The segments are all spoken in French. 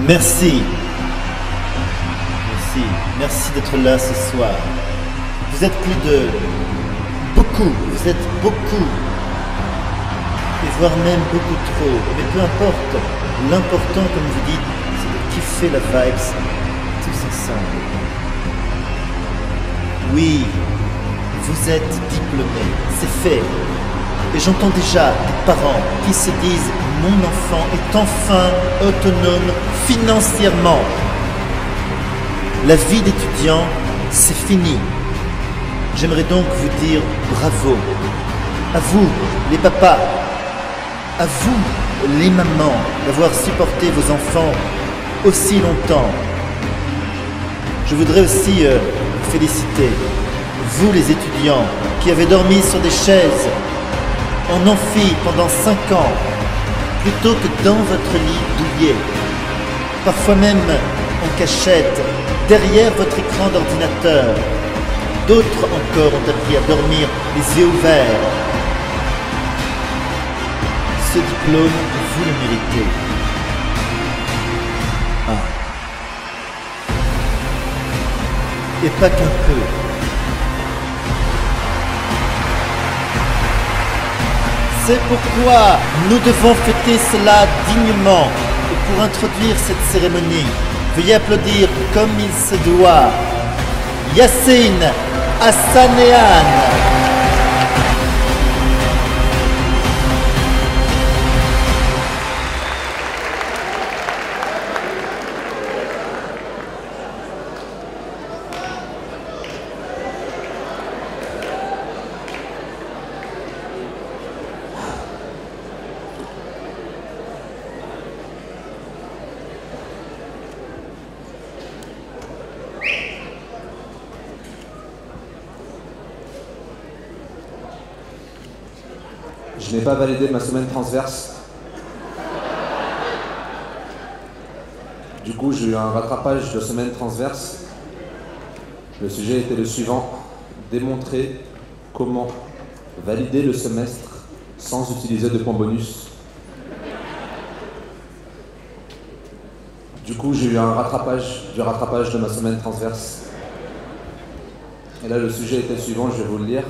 Merci. Merci d'être là ce soir. Vous êtes plus de... vous êtes beaucoup. Et voire même beaucoup trop. Mais peu importe. L'important, comme vous dites, c'est de kiffer la vibes tous ensemble. Oui, vous êtes diplômés, c'est fait. Et j'entends déjà des parents qui se disent « Mon enfant est enfin autonome financièrement ». La vie d'étudiant, c'est fini. J'aimerais donc vous dire bravo. À vous, les papas. À vous, les mamans, d'avoir supporté vos enfants aussi longtemps. Je voudrais aussi vous féliciter, vous les étudiants, qui avez dormi sur des chaises en amphi pendant 5 ans, plutôt que dans votre lit douillet, parfois même en cachette, derrière votre écran d'ordinateur. D'autres encore ont appris à dormir les yeux ouverts. Ce diplôme, vous le méritez. Et pas qu'un peu. C'est pourquoi nous devons fêter cela dignement. Et pour introduire cette cérémonie, veuillez applaudir comme il se doit Yassine Hassanean. Je n'ai pas validé ma semaine transverse. Du coup, j'ai eu un rattrapage de semaine transverse. Le sujet était le suivant: démontrer comment valider le semestre sans utiliser de points bonus. Du coup, j'ai eu un rattrapage de ma semaine transverse. Et là, le sujet était le suivant, je vais vous le lire.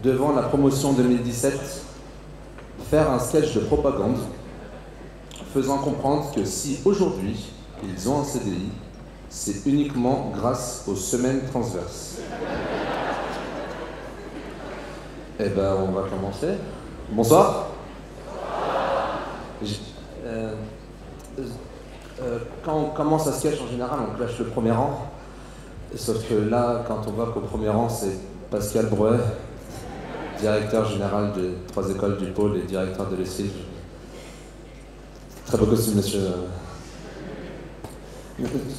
Devant la promotion 2017, faire un sketch de propagande faisant comprendre que si aujourd'hui ils ont un CDI, c'est uniquement grâce aux semaines transverses. Eh ben, on va commencer. Bonsoir. Quand on commence un sketch, en général, on clash le premier rang. Sauf que là, quand on voit qu'au premier rang, c'est Pascal Breuet, directeur général des 3 écoles du pôle et directeur de l'ESCIG. Très beau costume, monsieur.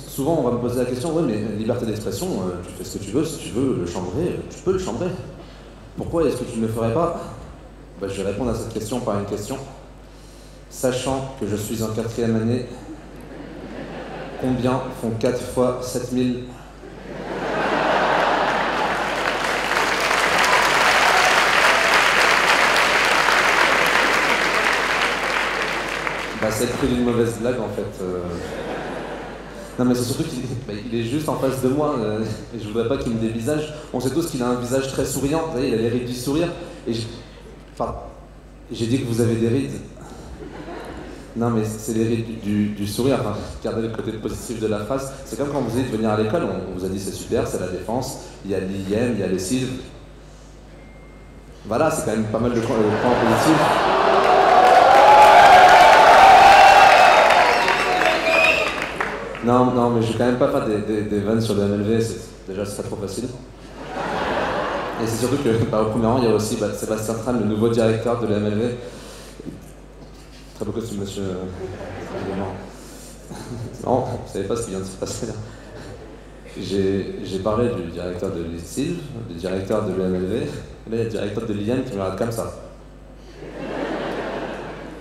Souvent, on va me poser la question, oui, mais liberté d'expression, tu fais ce que tu veux, si tu veux le chambrer, tu peux le chambrer. Pourquoi est-ce que tu ne le ferais pas? Je vais répondre à cette question par une question. Sachant que je suis en 4e année, combien font 4 fois 7000? C'est le prix d'une mauvaise blague en fait. Non mais c'est surtout qu'il est juste en face de moi et je voudrais pas qu'il me dévisage. On sait tous qu'il a un visage très souriant, vous voyez, il a les rides du sourire. Et j'ai dit que vous avez des rides. Non mais c'est les rides du sourire, enfin, regardez le côté positif de la phrase. C'est comme quand vous dites de venir à l'école, on vous a dit c'est super, c'est la défense, il y a l'IM, il y a les CIV. Voilà, c'est quand même pas mal de points positifs. Non, mais je vais quand même pas faire des vannes sur le MLV, déjà c'est pas trop facile. Et c'est surtout que au premier rang, il y a aussi Sébastien Tran, le nouveau directeur de la MLV. Très beau costume, monsieur. Non, vous savez pas ce qui vient de se passer là. J'ai parlé du directeur de l'ISIL, du directeur de l'MLV, et là il y a le directeur de l'IAN qui me regarde comme ça.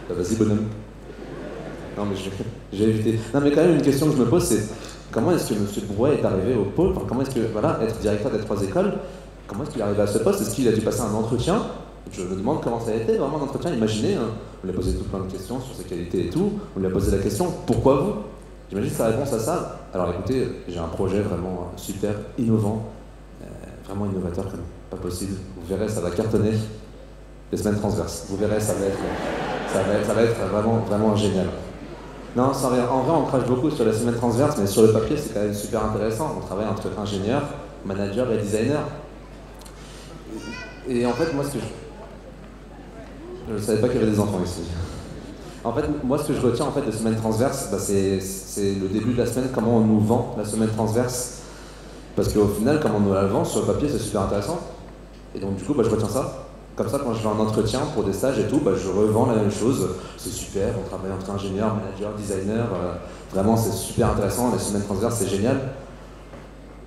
Vas-y, bonhomme. Non, mais j'ai évité. Non, mais quand même, une question que je me pose, c'est comment est-ce que M. Brouet est arrivé au pôle? Comment est-ce que, voilà, être directeur des 3 écoles, comment est-ce qu'il est arrivé à ce poste? Est-ce qu'il a dû passer un entretien? Je me demande comment ça a été vraiment l'entretien. Imaginez, hein, on lui a posé tout plein de questions sur ses qualités et tout. On lui a posé la question, pourquoi vous? J'imagine sa réponse à ça. Alors écoutez, j'ai un projet vraiment super innovant, vraiment innovateur comme pas possible. Vous verrez, ça va cartonner. Les semaines transverses. Vous verrez, ça va être vraiment, vraiment génial. Non, sans rien. En vrai, on crache beaucoup sur les semaines transverses, mais sur le papier, c'est quand même super intéressant. On travaille entre ingénieur, manager et designer. Et en fait, moi, je ne savais pas qu'il y avait des enfants ici. En fait, moi, ce que je retiens en fait, de semaine transverse, bah, c'est le début de la semaine, comment on nous vend la semaine transverse. Parce qu'au final, comme on nous la vend, sur le papier, c'est super intéressant. Et donc, du coup, bah, je retiens ça. Comme ça, quand je vais en entretien pour des stages et tout, bah, je revends la même chose. C'est super, on travaille entre ingénieur, manager, designer. Vraiment, c'est super intéressant. Les semaines transverses, c'est génial.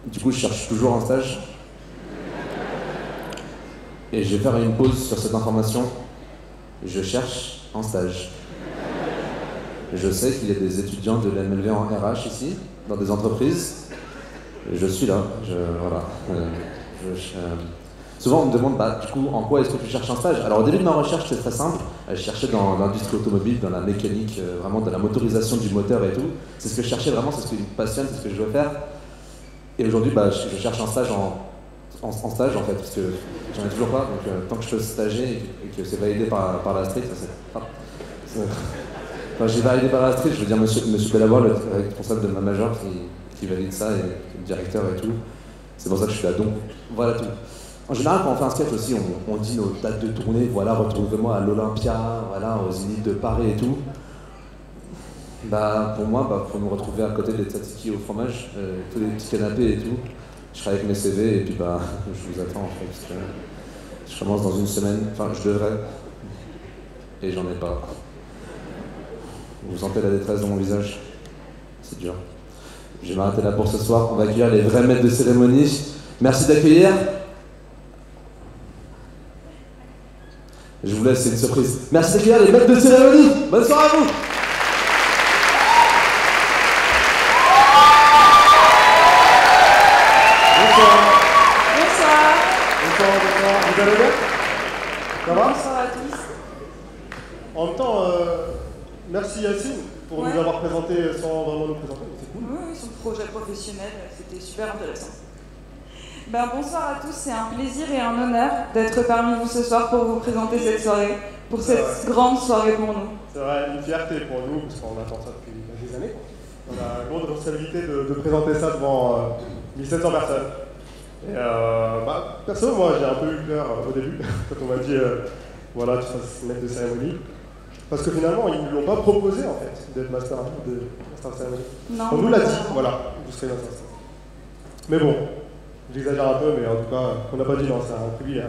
Du coup, je cherche toujours un stage. Et je vais faire une pause sur cette information. Je cherche un stage. Je sais qu'il y a des étudiants de l'MLV en RH ici, dans des entreprises. Je suis là. Voilà. Souvent, on me demande, bah, du coup, en quoi est-ce que tu cherches un stage? Alors, au début de ma recherche, c'est très simple. Je cherchais dans l'industrie automobile, dans la mécanique, vraiment dans la motorisation du moteur et tout. C'est ce que je cherchais vraiment, c'est ce qui me passionne, c'est ce que je veux faire. Et aujourd'hui, bah, je cherche un stage en stage, en fait, parce que j'en ai toujours pas. Donc, tant que je peux stager et que c'est validé par la street, ça c'est... Enfin, j'ai validé par la street, je veux dire monsieur Bellavoir, le responsable de ma majeure, qui valide ça, et le directeur et tout. C'est pour ça que je suis là. Donc, voilà tout. En général, quand on fait un sketch aussi, on dit nos dates de tournée, voilà, retrouvez-moi à l'Olympia, voilà, aux Zénith de Paris et tout. Bah, pour moi, bah, faut me retrouver à côté des tzatziki au fromage, tous les petits canapés et tout. Je serai avec mes CV et puis bah, je vous attends en fait, parce que je commence dans une semaine, enfin, je devrais, et j'en ai pas. Vous sentez la détresse dans mon visage? C'est dur. Je vais m'arrêter là pour ce soir. On va accueillir les vrais maîtres de cérémonie. Merci d'accueillir. Je vous laisse, c'est une surprise. Merci d'accueillir les maîtres de cérémonie. Bonne soirée à vous. Bonsoir. Vous allez bien? Ça va? Bonsoir à tous. En même temps, merci Yacine pour nous avoir présenté sans vraiment nous présenter. C'est cool. Oui, son projet professionnel, c'était super intéressant. Ben, bonsoir à tous, c'est un plaisir et un honneur d'être parmi vous ce soir pour vous présenter cette soirée, pour cette grande soirée pour nous. C'est vrai, une fierté pour nous, parce qu'on attend ça depuis des années. On a la grande responsabilité de présenter ça devant 1700 personnes. Et perso, moi j'ai un peu eu peur au début, quand on m'a dit voilà, tu fasses maître de cérémonie. Parce que finalement, ils ne l'ont pas proposé en fait, d'être master de cérémonie. Non, on nous l'a dit, voilà, vous serez master. Mais bon, j'exagère un peu, mais en tout cas, on n'a pas dit non, c'est un privilège.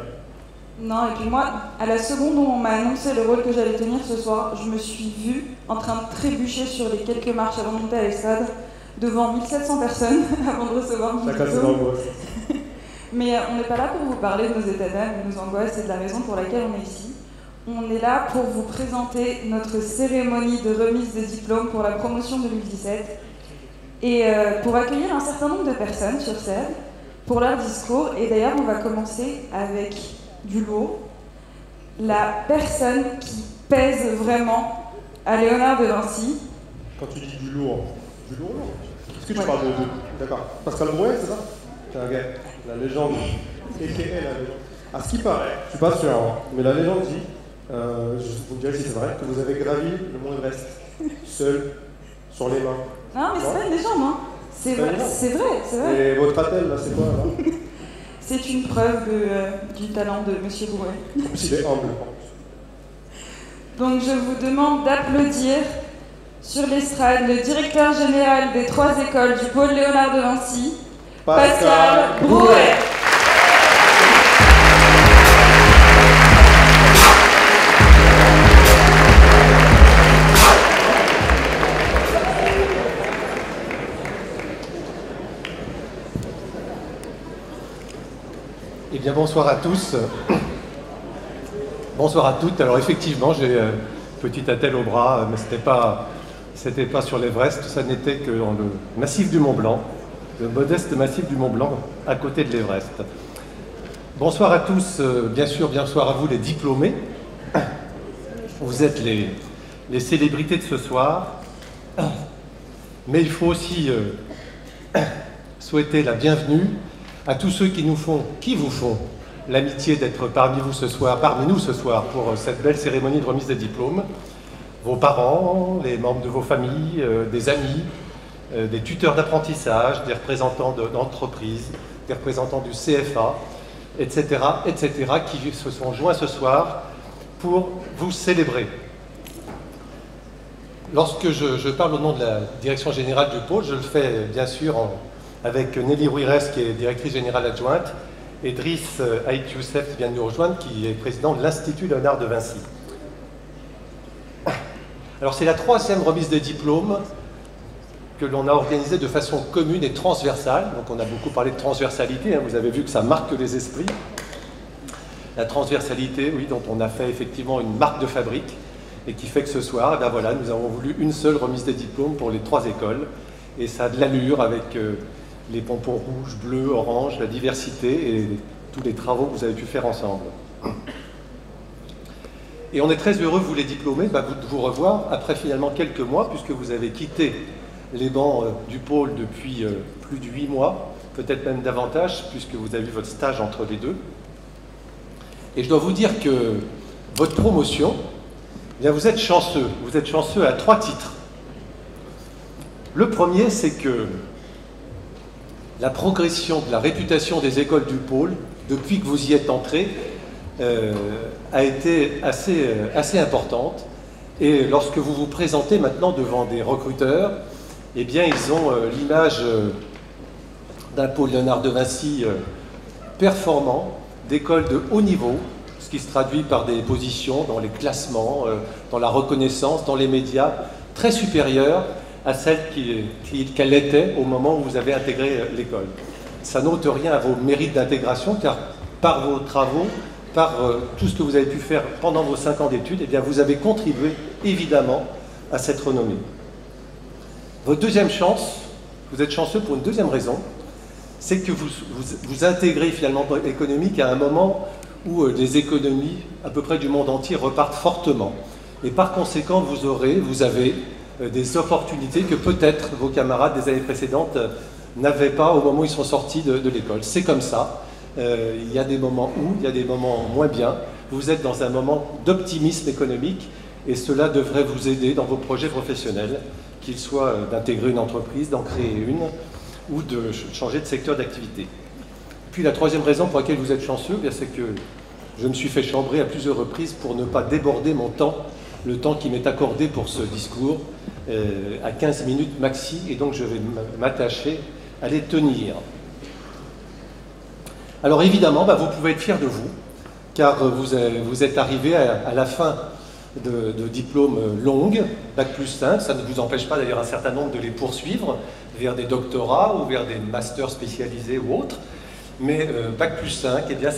Non, et puis moi, à la seconde où on m'a annoncé le rôle que j'allais tenir ce soir, je me suis vue en train de trébucher sur les quelques marches avant de monter à l'estrade, devant 1700 personnes, avant de recevoir mon Chacun ses diplôme. angoisses. Mais on n'est pas là pour vous parler de nos états d'âme, de nos angoisses et de la raison pour laquelle on est ici. On est là pour vous présenter notre cérémonie de remise de diplôme pour la promotion 2017 et pour accueillir un certain nombre de personnes sur scène pour leur discours. Et d'ailleurs, on va commencer avec du lourd. La personne qui pèse vraiment à Léonard de Vinci. Quand tu dis du lourd, lourd. Est-ce que tu parles de... D'accord. Pascal Brouet, c'est ça? C'est un gars, la légende, a.k.a. la légende. À ce qui paraît, je suis pas sûr, hein, mais la légende dit, vous me direz si c'est vrai, que vous avez gravi le mont Everest, seul, sur les mains. Non, mais c'est pas une légende, hein. C'est vrai, c'est vrai. Et votre attel, là, c'est quoi, là? C'est une preuve du talent de Monsieur Brouet. Comme s'il est humble. Donc je vous demande d'applaudir sur l'estrade le directeur général des 3 écoles du pôle Léonard de Vinci, Pascal Brouet. Eh bien, bonsoir à tous. Bonsoir à toutes. Alors effectivement, j'ai petit attel au bras, mais c'était pas sur l'Everest, ça n'était que dans le massif du Mont Blanc, le modeste massif du Mont Blanc, à côté de l'Everest. Bonsoir à tous, bien sûr, bonsoir à vous les diplômés. Vous êtes les célébrités de ce soir. Mais il faut aussi souhaiter la bienvenue à tous ceux qui vous font l'amitié d'être parmi nous ce soir pour cette belle cérémonie de remise des diplômes. Vos parents, les membres de vos familles, des amis, des tuteurs d'apprentissage, des représentants d'entreprises, des représentants du CFA, etc., qui se sont joints ce soir pour vous célébrer. Lorsque je parle au nom de la direction générale du pôle, je le fais bien sûr avec Nelly Rouirès, qui est directrice générale adjointe, et Driss Aït Youssef, qui vient de nous rejoindre, qui est président de l'Institut Léonard de Vinci. Alors c'est la 3e remise des diplômes que l'on a organisée de façon commune et transversale. Donc on a beaucoup parlé de transversalité, hein, vous avez vu que ça marque les esprits. La transversalité, oui, dont on a fait effectivement une marque de fabrique, et qui fait que ce soir, ben voilà, nous avons voulu une seule remise des diplômes pour les 3 écoles. Et ça a de l'allure avec les pompons rouges, bleus, orange, la diversité et tous les travaux que vous avez pu faire ensemble. Et on est très heureux, vous les diplômés, de vous revoir après finalement quelques mois, puisque vous avez quitté les bancs du pôle depuis plus de 8 mois, peut-être même davantage, puisque vous avez eu votre stage entre les deux. Et je dois vous dire que votre promotion, eh bien, vous êtes chanceux à 3 titres. Le premier, c'est que la progression de la réputation des écoles du pôle, depuis que vous y êtes entrés, a été assez importante. Et lorsque vous vous présentez maintenant devant des recruteurs, eh bien, ils ont l'image d'un pôle Léonard de Vinci performant, d'écoles de haut niveau, ce qui se traduit par des positions dans les classements, dans la reconnaissance, dans les médias, très supérieures à celle qu'elle était au moment où vous avez intégré l'école. Ça n'ôte rien à vos mérites d'intégration, car par vos travaux, par tout ce que vous avez pu faire pendant vos 5 ans d'études, eh bien vous avez contribué évidemment à cette renommée. Votre deuxième chance, vous êtes chanceux pour une deuxième raison, c'est que vous intégrez finalement l'économique à un moment où les économies à peu près du monde entier repartent fortement. Et par conséquent, vous avez des opportunités que peut-être vos camarades des années précédentes n'avaient pas au moment où ils sont sortis de l'école. C'est comme ça. Il y a des moments où, il y a des moments moins bien. Vous êtes dans un moment d'optimisme économique et cela devrait vous aider dans vos projets professionnels, qu'ils soient d'intégrer une entreprise, d'en créer une ou de changer de secteur d'activité. Puis la troisième raison pour laquelle vous êtes chanceux, c'est que je me suis fait chambrer à plusieurs reprises pour ne pas déborder mon temps, le temps qui m'est accordé pour ce discours, à 15 minutes maxi, et donc je vais m'attacher à les tenir. Alors évidemment, vous pouvez être fiers de vous, car vous êtes arrivé à la fin de diplômes longues, Bac+5, ça ne vous empêche pas d'ailleurs un certain nombre de les poursuivre vers des doctorats ou vers des masters spécialisés ou autres, mais Bac+5, eh bien,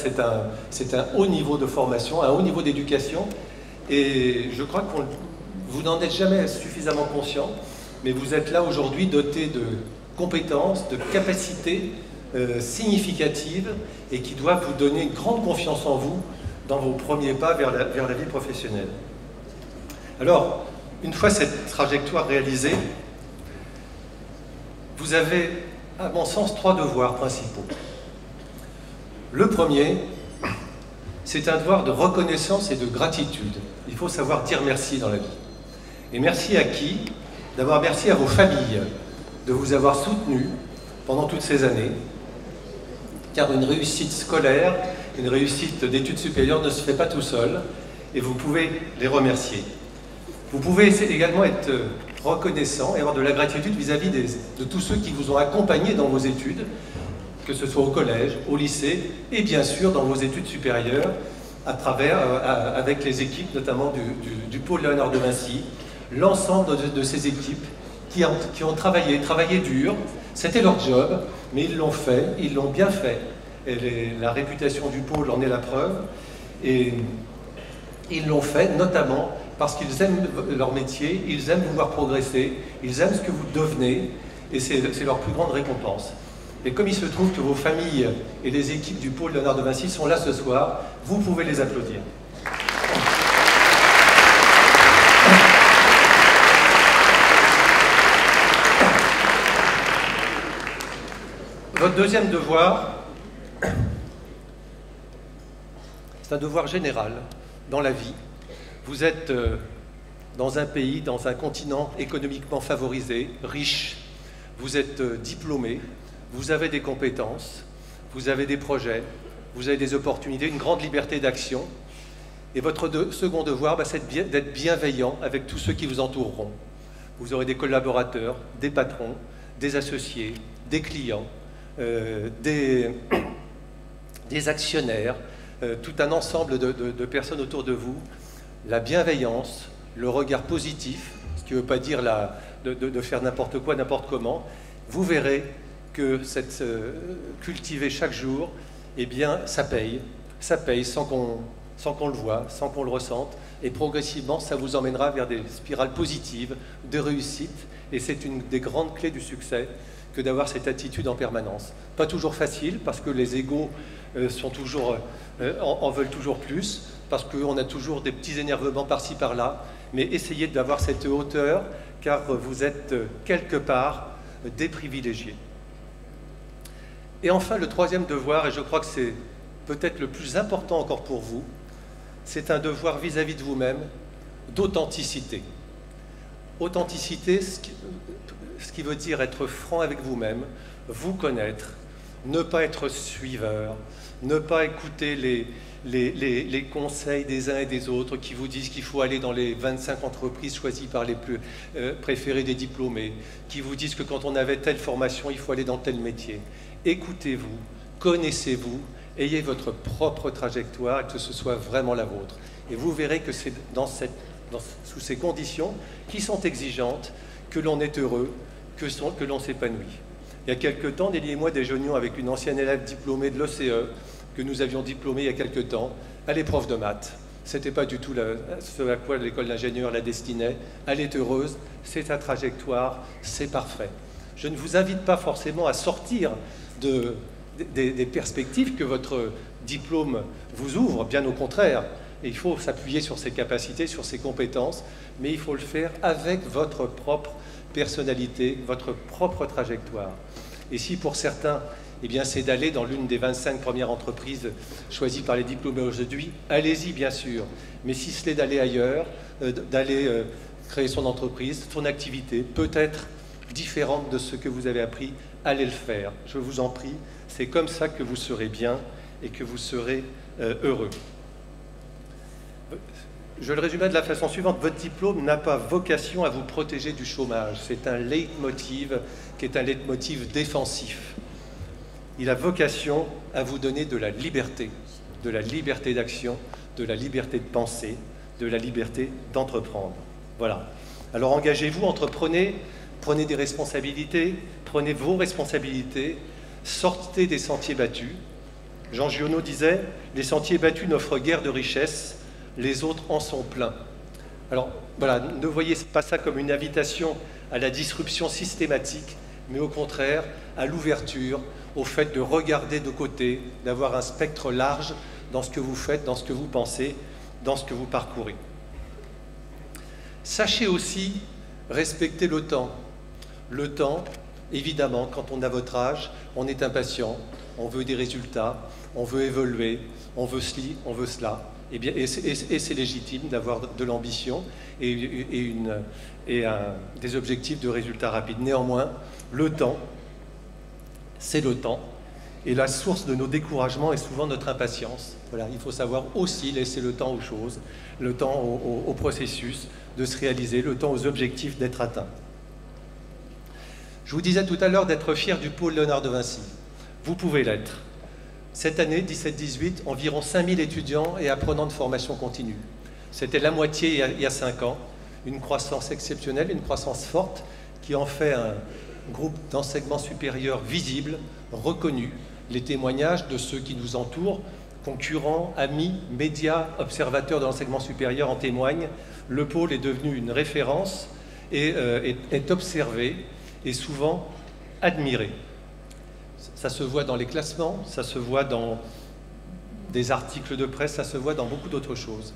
c'est un haut niveau de formation, un haut niveau d'éducation, et je crois que vous n'en êtes jamais suffisamment conscient, mais vous êtes là aujourd'hui doté de compétences, de capacités significatives et qui doivent vous donner une grande confiance en vous dans vos premiers pas vers la vie professionnelle. Alors, une fois cette trajectoire réalisée, vous avez, à mon sens, 3 devoirs principaux. Le premier, c'est un devoir de reconnaissance et de gratitude. Il faut savoir dire merci dans la vie. Et merci à qui? D'abord, merci à vos familles de vous avoir soutenus pendant toutes ces années, car une réussite scolaire, une réussite d'études supérieures ne se fait pas tout seul, et vous pouvez les remercier. Vous pouvez également être reconnaissant et avoir de la gratitude vis-à-vis de tous ceux qui vous ont accompagné dans vos études, que ce soit au collège, au lycée, et bien sûr dans vos études supérieures, avec les équipes notamment du pôle Léonard de Vinci, l'ensemble de ces équipes qui ont travaillé dur. C'était leur job, mais ils l'ont fait, ils l'ont bien fait. Et la réputation du pôle en est la preuve. Et ils l'ont fait notamment parce qu'ils aiment leur métier, ils aiment vous voir progresser, ils aiment ce que vous devenez, et c'est leur plus grande récompense. Et comme il se trouve que vos familles et les équipes du pôle Léonard de Vinci sont là ce soir, vous pouvez les applaudir. Votre deuxième devoir, c'est un devoir général dans la vie. Vous êtes dans un pays, dans un continent économiquement favorisé, riche. Vous êtes diplômé, vous avez des compétences, vous avez des projets, vous avez des opportunités, une grande liberté d'action. Et votre second devoir, c'est d'être bienveillant avec tous ceux qui vous entoureront. Vous aurez des collaborateurs, des patrons, des associés, des clients, des actionnaires, tout un ensemble de personnes autour de vous. La bienveillance, le regard positif, ce qui ne veut pas dire de faire n'importe quoi, n'importe comment, vous verrez que cultiver chaque jour, eh bien, ça paye sans qu'on le voie, sans qu'on le ressente, et progressivement, ça vous emmènera vers des spirales positives, de réussite, et c'est une des grandes clés du succès que d'avoir cette attitude en permanence. Pas toujours facile, parce que les égos en veulent toujours plus, parce qu'on a toujours des petits énervements par-ci par-là, mais essayez d'avoir cette hauteur, car vous êtes quelque part des privilégiés. Et enfin, le troisième devoir, et je crois que c'est peut-être le plus important encore pour vous, c'est un devoir vis-à-vis de vous-même, d'authenticité. Authenticité, ce qui veut dire être franc avec vous-même, vous connaître, ne pas être suiveur, ne pas écouter les conseils des uns et des autres qui vous disent qu'il faut aller dans les 25 entreprises choisies par les plus préférées des diplômés, qui vous disent que quand on avait telle formation, il faut aller dans tel métier. Écoutez-vous, connaissez-vous, ayez votre propre trajectoire et que ce soit vraiment la vôtre. Et vous verrez que c'est sous ces conditions qui sont exigeantes que l'on est heureux, que l'on s'épanouit. Il y a quelque temps, Nelly et moi déjeunions avec une ancienne élève diplômée de l'OCE que nous avions diplômée il y a quelque temps. Elle est prof de maths. Ce n'était pas du tout ce à quoi l'école d'ingénieur la destinait. Elle est heureuse, c'est sa trajectoire, c'est parfait. Je ne vous invite pas forcément à sortir des perspectives que votre diplôme vous ouvre, bien au contraire. Et il faut s'appuyer sur ses capacités, sur ses compétences, mais il faut le faire avec votre propre personnalité, votre propre trajectoire. Et si pour certains, eh bien, c'est d'aller dans l'une des 25 premières entreprises choisies par les diplômés aujourd'hui, allez-y bien sûr. Mais si c'est d'aller ailleurs, d'aller créer son entreprise, son activité, peut-être différente de ce que vous avez appris, allez le faire. Je vous en prie, c'est comme ça que vous serez bien et que vous serez heureux. Je le résume de la façon suivante, votre diplôme n'a pas vocation à vous protéger du chômage. C'est un leitmotiv qui est un leitmotiv défensif. Il a vocation à vous donner de la liberté d'action, de la liberté de penser, de la liberté d'entreprendre. Voilà. Alors engagez-vous, entreprenez, prenez des responsabilités, prenez vos responsabilités, sortez des sentiers battus. Jean Giono disait « Les sentiers battus n'offrent guère de richesse, les autres en sont pleins ». Alors voilà, ne voyez pas ça comme une invitation à la disruption systématique, mais au contraire à l'ouverture, au fait de regarder de côté, d'avoir un spectre large dans ce que vous faites, dans ce que vous pensez, dans ce que vous parcourez. Sachez aussi respecter le temps. Le temps, évidemment, quand on a votre âge, on est impatient, on veut des résultats, on veut évoluer, on veut ceci, on veut cela. Et c'est légitime d'avoir de l'ambition et des objectifs de résultats rapides. Néanmoins, le temps, c'est le temps. Et la source de nos découragements est souvent notre impatience. Voilà, il faut savoir aussi laisser le temps aux choses, le temps au processus de se réaliser, le temps aux objectifs d'être atteints. Je vous disais tout à l'heure d'être fier du pôle Léonard de Vinci. Vous pouvez l'être. Cette année, 17-18, environ 5000 étudiants et apprenants de formation continue. C'était la moitié il y a 5 ans. Une croissance exceptionnelle, une croissance forte qui en fait un groupe d'enseignement supérieur visible, reconnu. Les témoignages de ceux qui nous entourent, concurrents, amis, médias, observateurs de l'enseignement supérieur en témoignent. Le pôle est devenu une référence et est observé et souvent admiré. Ça se voit dans les classements, ça se voit dans des articles de presse, ça se voit dans beaucoup d'autres choses.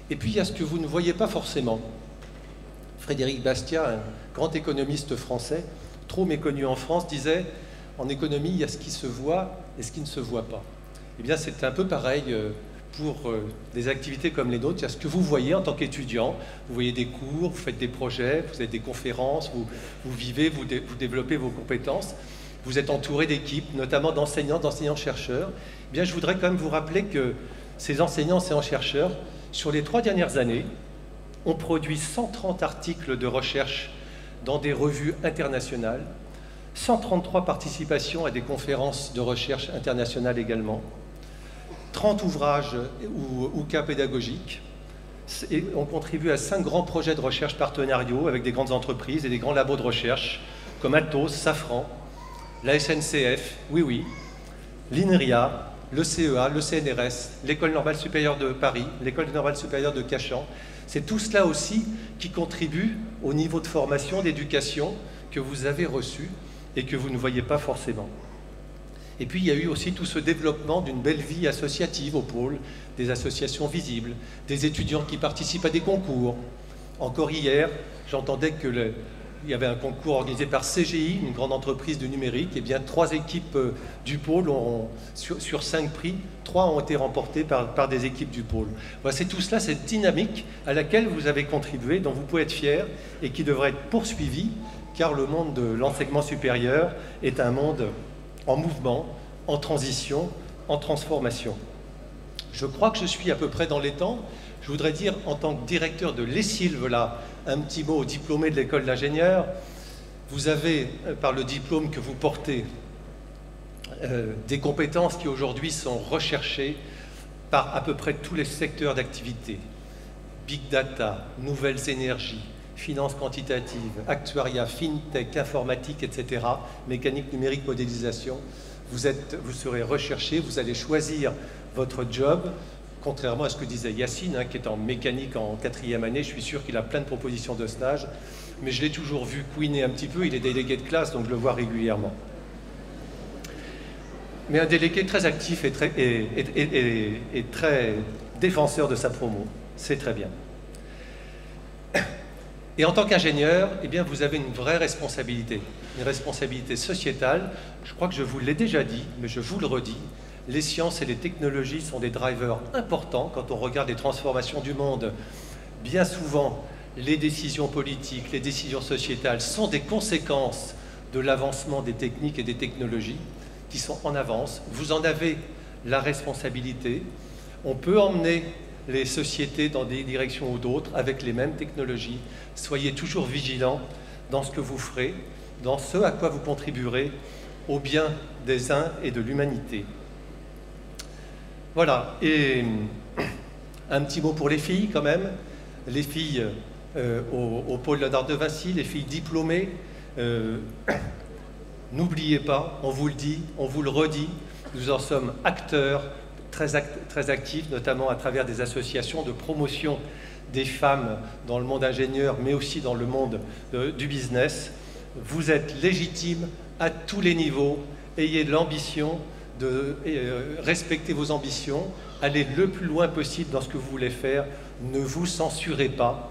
Et puis il y a ce que vous ne voyez pas forcément. Frédéric Bastiat, un grand économiste français, trop méconnu en France, disait « En économie, il y a ce qui se voit et ce qui ne se voit pas ». Eh bien, c'est un peu pareil pour des activités comme les nôtres. Il y a ce que vous voyez en tant qu'étudiant. Vous voyez des cours, vous faites des projets, vous avez des conférences, vous vivez, vous développez vos compétences. Vous êtes entouré d'équipes, notamment d'enseignants, d'enseignants-chercheurs. Eh bien, je voudrais quand même vous rappeler que ces enseignants, enseignants-chercheurs, sur les 3 dernières années, ont produit 130 articles de recherche dans des revues internationales, 133 participations à des conférences de recherche internationales également, 30 ouvrages ou cas pédagogiques, et ont contribué à 5 grands projets de recherche partenariaux avec des grandes entreprises et des grands labos de recherche comme Atos, Safran, la SNCF, oui, l'INRIA, le CEA, le CNRS, l'École normale supérieure de Paris, l'École normale supérieure de Cachan. C'est tout cela aussi qui contribue au niveau de formation, d'éducation que vous avez reçu et que vous ne voyez pas forcément. Et puis il y a eu aussi tout ce développement d'une belle vie associative au pôle, des associations visibles, des étudiants qui participent à des concours. Encore hier, j'entendais qu'il y avait un concours organisé par CGI, une grande entreprise du numérique, et bien 3 équipes du pôle, sur 5 prix, 3 ont été remportés par des équipes du pôle. Voilà, c'est tout cela, cette dynamique à laquelle vous avez contribué, dont vous pouvez être fiers et qui devrait être poursuivie, car le monde de l'enseignement supérieur est un monde en mouvement, en transition, en transformation. Je crois que je suis à peu près dans les temps. Je voudrais dire, en tant que directeur de l'ESILV, là, un petit mot aux diplômés de l'école d'ingénieurs. Vous avez, par le diplôme que vous portez, des compétences qui aujourd'hui sont recherchées par à peu près tous les secteurs d'activité. Big data, nouvelles énergies, finance quantitative, actuariat, fintech, informatique, etc., mécanique numérique, modélisation. Vous serez recherché, vous allez choisir votre job, contrairement à ce que disait Yacine, qui est en mécanique en 4e année. Je suis sûr qu'il a plein de propositions de stage, mais je l'ai toujours vu couiner un petit peu. Il est délégué de classe, donc je le vois régulièrement. Mais un délégué très actif et très défenseur de sa promo. C'est très bien. Et en tant qu'ingénieur, eh bien, vous avez une vraie responsabilité, une responsabilité sociétale. Je crois que je vous l'ai déjà dit, mais je vous le redis. Les sciences et les technologies sont des drivers importants quand on regarde les transformations du monde. Bien souvent, les décisions politiques, les décisions sociétales sont des conséquences de l'avancement des techniques et des technologies qui sont en avance. Vous en avez la responsabilité. On peut emmener les sociétés dans des directions ou d'autres avec les mêmes technologies. Soyez toujours vigilants dans ce que vous ferez, dans ce à quoi vous contribuerez au bien des uns et de l'humanité. Voilà, et un petit mot pour les filles quand même. Les filles au pôle Léonard de Vinci, les filles diplômées, n'oubliez pas, on vous le dit, on vous le redit, nous en sommes acteurs très actifs, notamment à travers des associations de promotion des femmes dans le monde ingénieur, mais aussi dans le monde du business. Vous êtes légitimes à tous les niveaux, ayez l'ambition de respecter vos ambitions, allez le plus loin possible dans ce que vous voulez faire, ne vous censurez pas.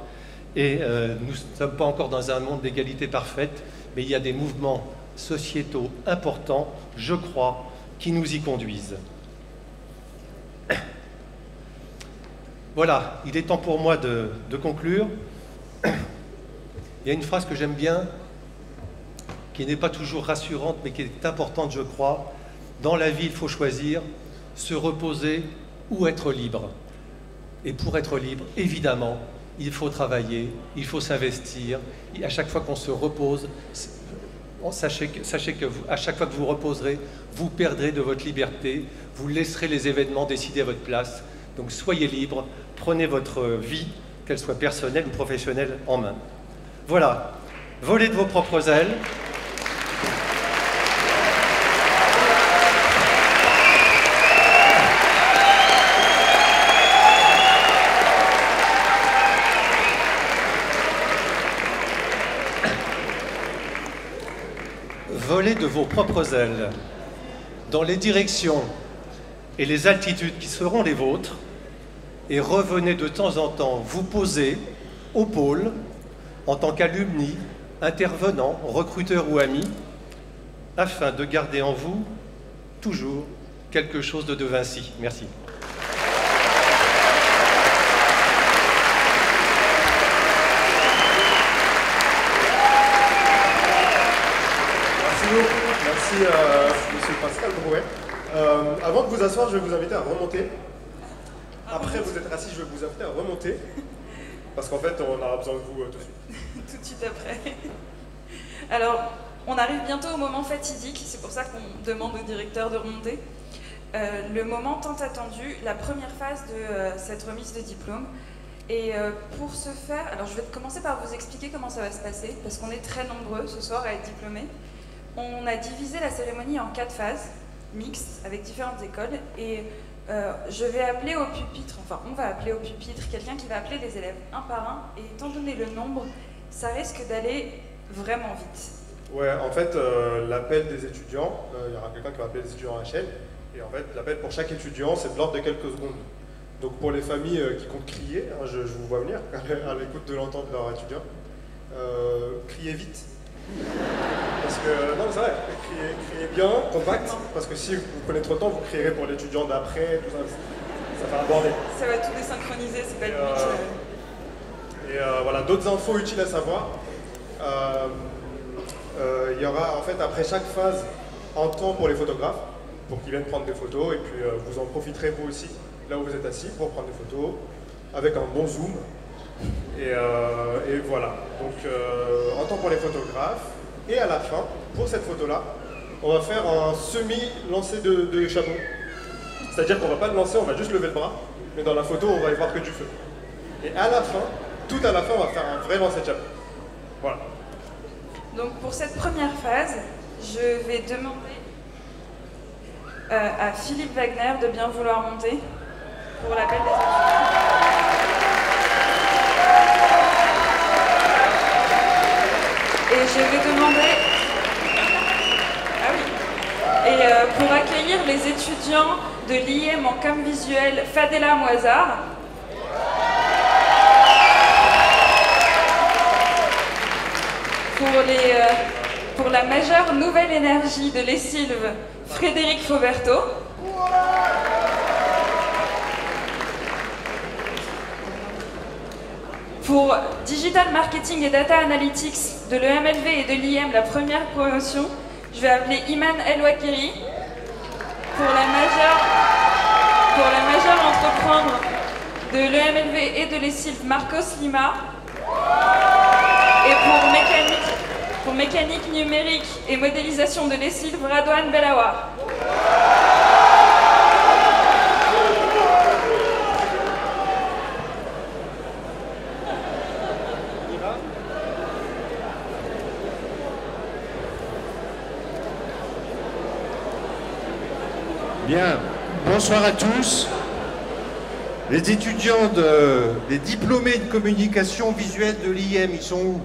Et nous ne sommes pas encore dans un monde d'égalité parfaite, mais il y a des mouvements sociétaux importants, je crois, qui nous y conduisent. Voilà, il est temps pour moi de conclure. Il y a une phrase que j'aime bien, qui n'est pas toujours rassurante, mais qui est importante, je crois. Dans la vie, il faut choisir, se reposer ou être libre. Et pour être libre, évidemment, il faut travailler, il faut s'investir. Et à chaque fois qu'on se repose, sachez que à chaque fois que vous reposerez, vous perdrez de votre liberté, vous laisserez les événements décider à votre place. Donc soyez libre, prenez votre vie, qu'elle soit personnelle ou professionnelle, en main. Voilà, volez de vos propres ailes. Volez de vos propres ailes. dans les directions et les altitudes qui seront les vôtres et revenez de temps en temps vous poser au pôle en tant qu'alumni, intervenant, recruteur ou ami, afin de garder en vous toujours quelque chose de Vinci. Merci. Merci, monsieur Pascal Drouet. Avant de vous asseoir, je vais vous inviter à remonter. Après vous êtes assis, je vais vous inviter à remonter. Parce qu'en fait, on aura besoin de vous tout de suite. Tout de suite après. Alors, on arrive bientôt au moment fatidique, c'est pour ça qu'on demande au directeur de remonter. Le moment tant attendu, la première phase de cette remise de diplôme. Et pour ce faire, alors je vais commencer par vous expliquer comment ça va se passer, parce qu'on est très nombreux ce soir à être diplômés. On a divisé la cérémonie en 4 phases, mixtes, avec différentes écoles, et je vais appeler au pupitre, enfin on va appeler au pupitre quelqu'un qui va appeler les élèves un par un, et étant donné le nombre, ça risque d'aller vraiment vite. Ouais, en fait, l'appel des étudiants, il y aura quelqu'un qui va appeler les étudiants à la chaîne, et en fait, l'appel pour chaque étudiant, c'est de l'ordre de quelques secondes. Donc pour les familles qui comptent crier, hein, je vous vois venir à l'écoute de l'entente de leur étudiant, criez vite. Parce que, non, c'est vrai, criez bien, compact, parce que si vous prenez trop de temps, vous crierez pour l'étudiant d'après, tout ça, ça fait un bordel. Ça va tout désynchroniser, c'est pas le but. Voilà, d'autres infos utiles à savoir. Il y aura en fait après chaque phase un temps pour les photographes, pour qu'ils viennent prendre des photos, et puis vous en profiterez vous aussi, là où vous êtes assis, pour prendre des photos, avec un bon zoom. Et voilà, donc un temps pour les photographes, et à la fin, pour cette photo-là, on va faire un semi-lancer de chapeau. C'est-à-dire qu'on ne va pas le lancer, on va juste lever le bras, mais dans la photo, on va y voir que du feu. Et à la fin, tout à la fin, on va faire un vrai lancer de chapeau. Voilà. Donc pour cette première phase, je vais demander à Philippe Wagner de bien vouloir monter pour l'appel des étudiants. Et je vais demander... Ah oui. Et pour accueillir les étudiants de l'IM en com visuel Fadela Moisard. Pour la majeure nouvelle énergie de l'ESILV, Frédéric Fauberto. Pour Digital Marketing et Data Analytics de l'EMLV et de l'IM, la première promotion, je vais appeler Iman El Wakiri. Pour la majeure entreprendre de l'EMLV et de l'ESILV, Marcos Lima. Et pour mécanique numérique et modélisation de l'ESILV, Radouane Belawar. Bien, bonsoir à tous. Les étudiants les diplômés de communication visuelle de l'IM, ils sont où?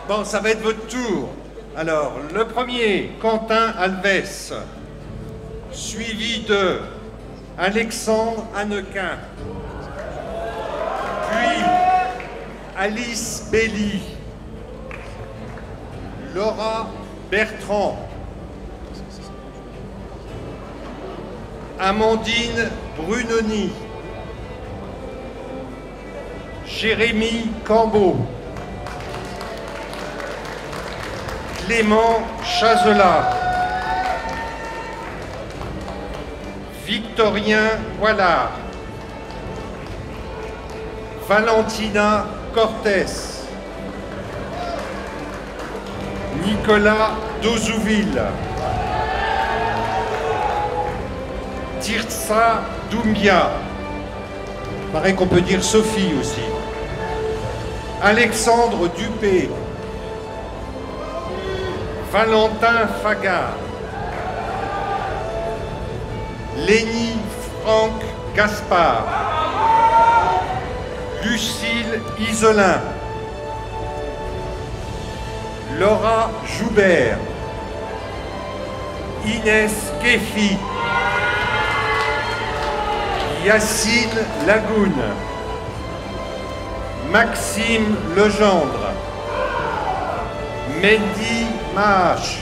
Bon, ça va être votre tour. Alors, le premier, Quentin Alves, suivi de Alexandre Hannequin, puis Alice Belli, Laura Bertrand, Amandine Brunoni, Jérémy Cambeau, Clément Chazela, Victorien Poilard, Valentina Cortés, Nicolas Dozouville, Tirsa Doumbia, paraît qu'on peut dire Sophie aussi, Alexandre Dupé, Valentin Fagard, Lénie Franck Gaspard, Lucille Isolin, Laura Joubert, Inès Kefi, Yacine Lagoune, Maxime Legendre, Mehdi Mahache,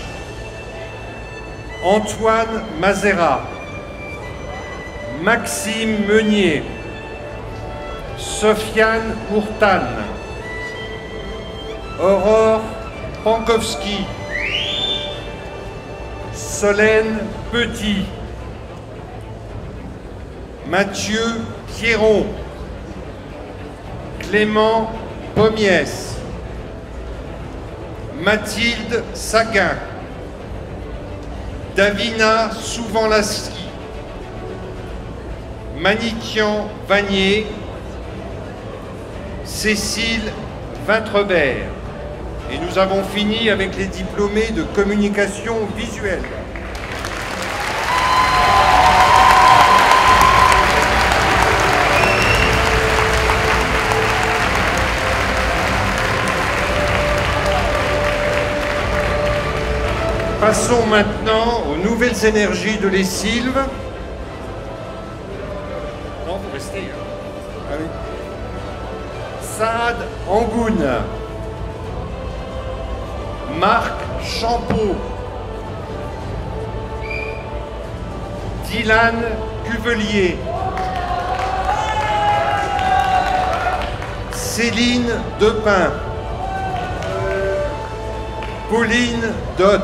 Antoine Mazera, Maxime Meunier, Sofiane Ourtan, Aurore Pankowski, Solène Petit, Mathieu Pierron, Clément Pommiès, Mathilde Saguin, Davina Souvanlaski, Manikian Vanier, Cécile Vintrebert. Et nous avons fini avec les diplômés de communication visuelle. Passons maintenant aux nouvelles énergies de les Sylves. Non, vous restez. Ah oui. Saad Angoun, Marc Champeau, Dylan Cuvelier, Céline Depin, Pauline Dott,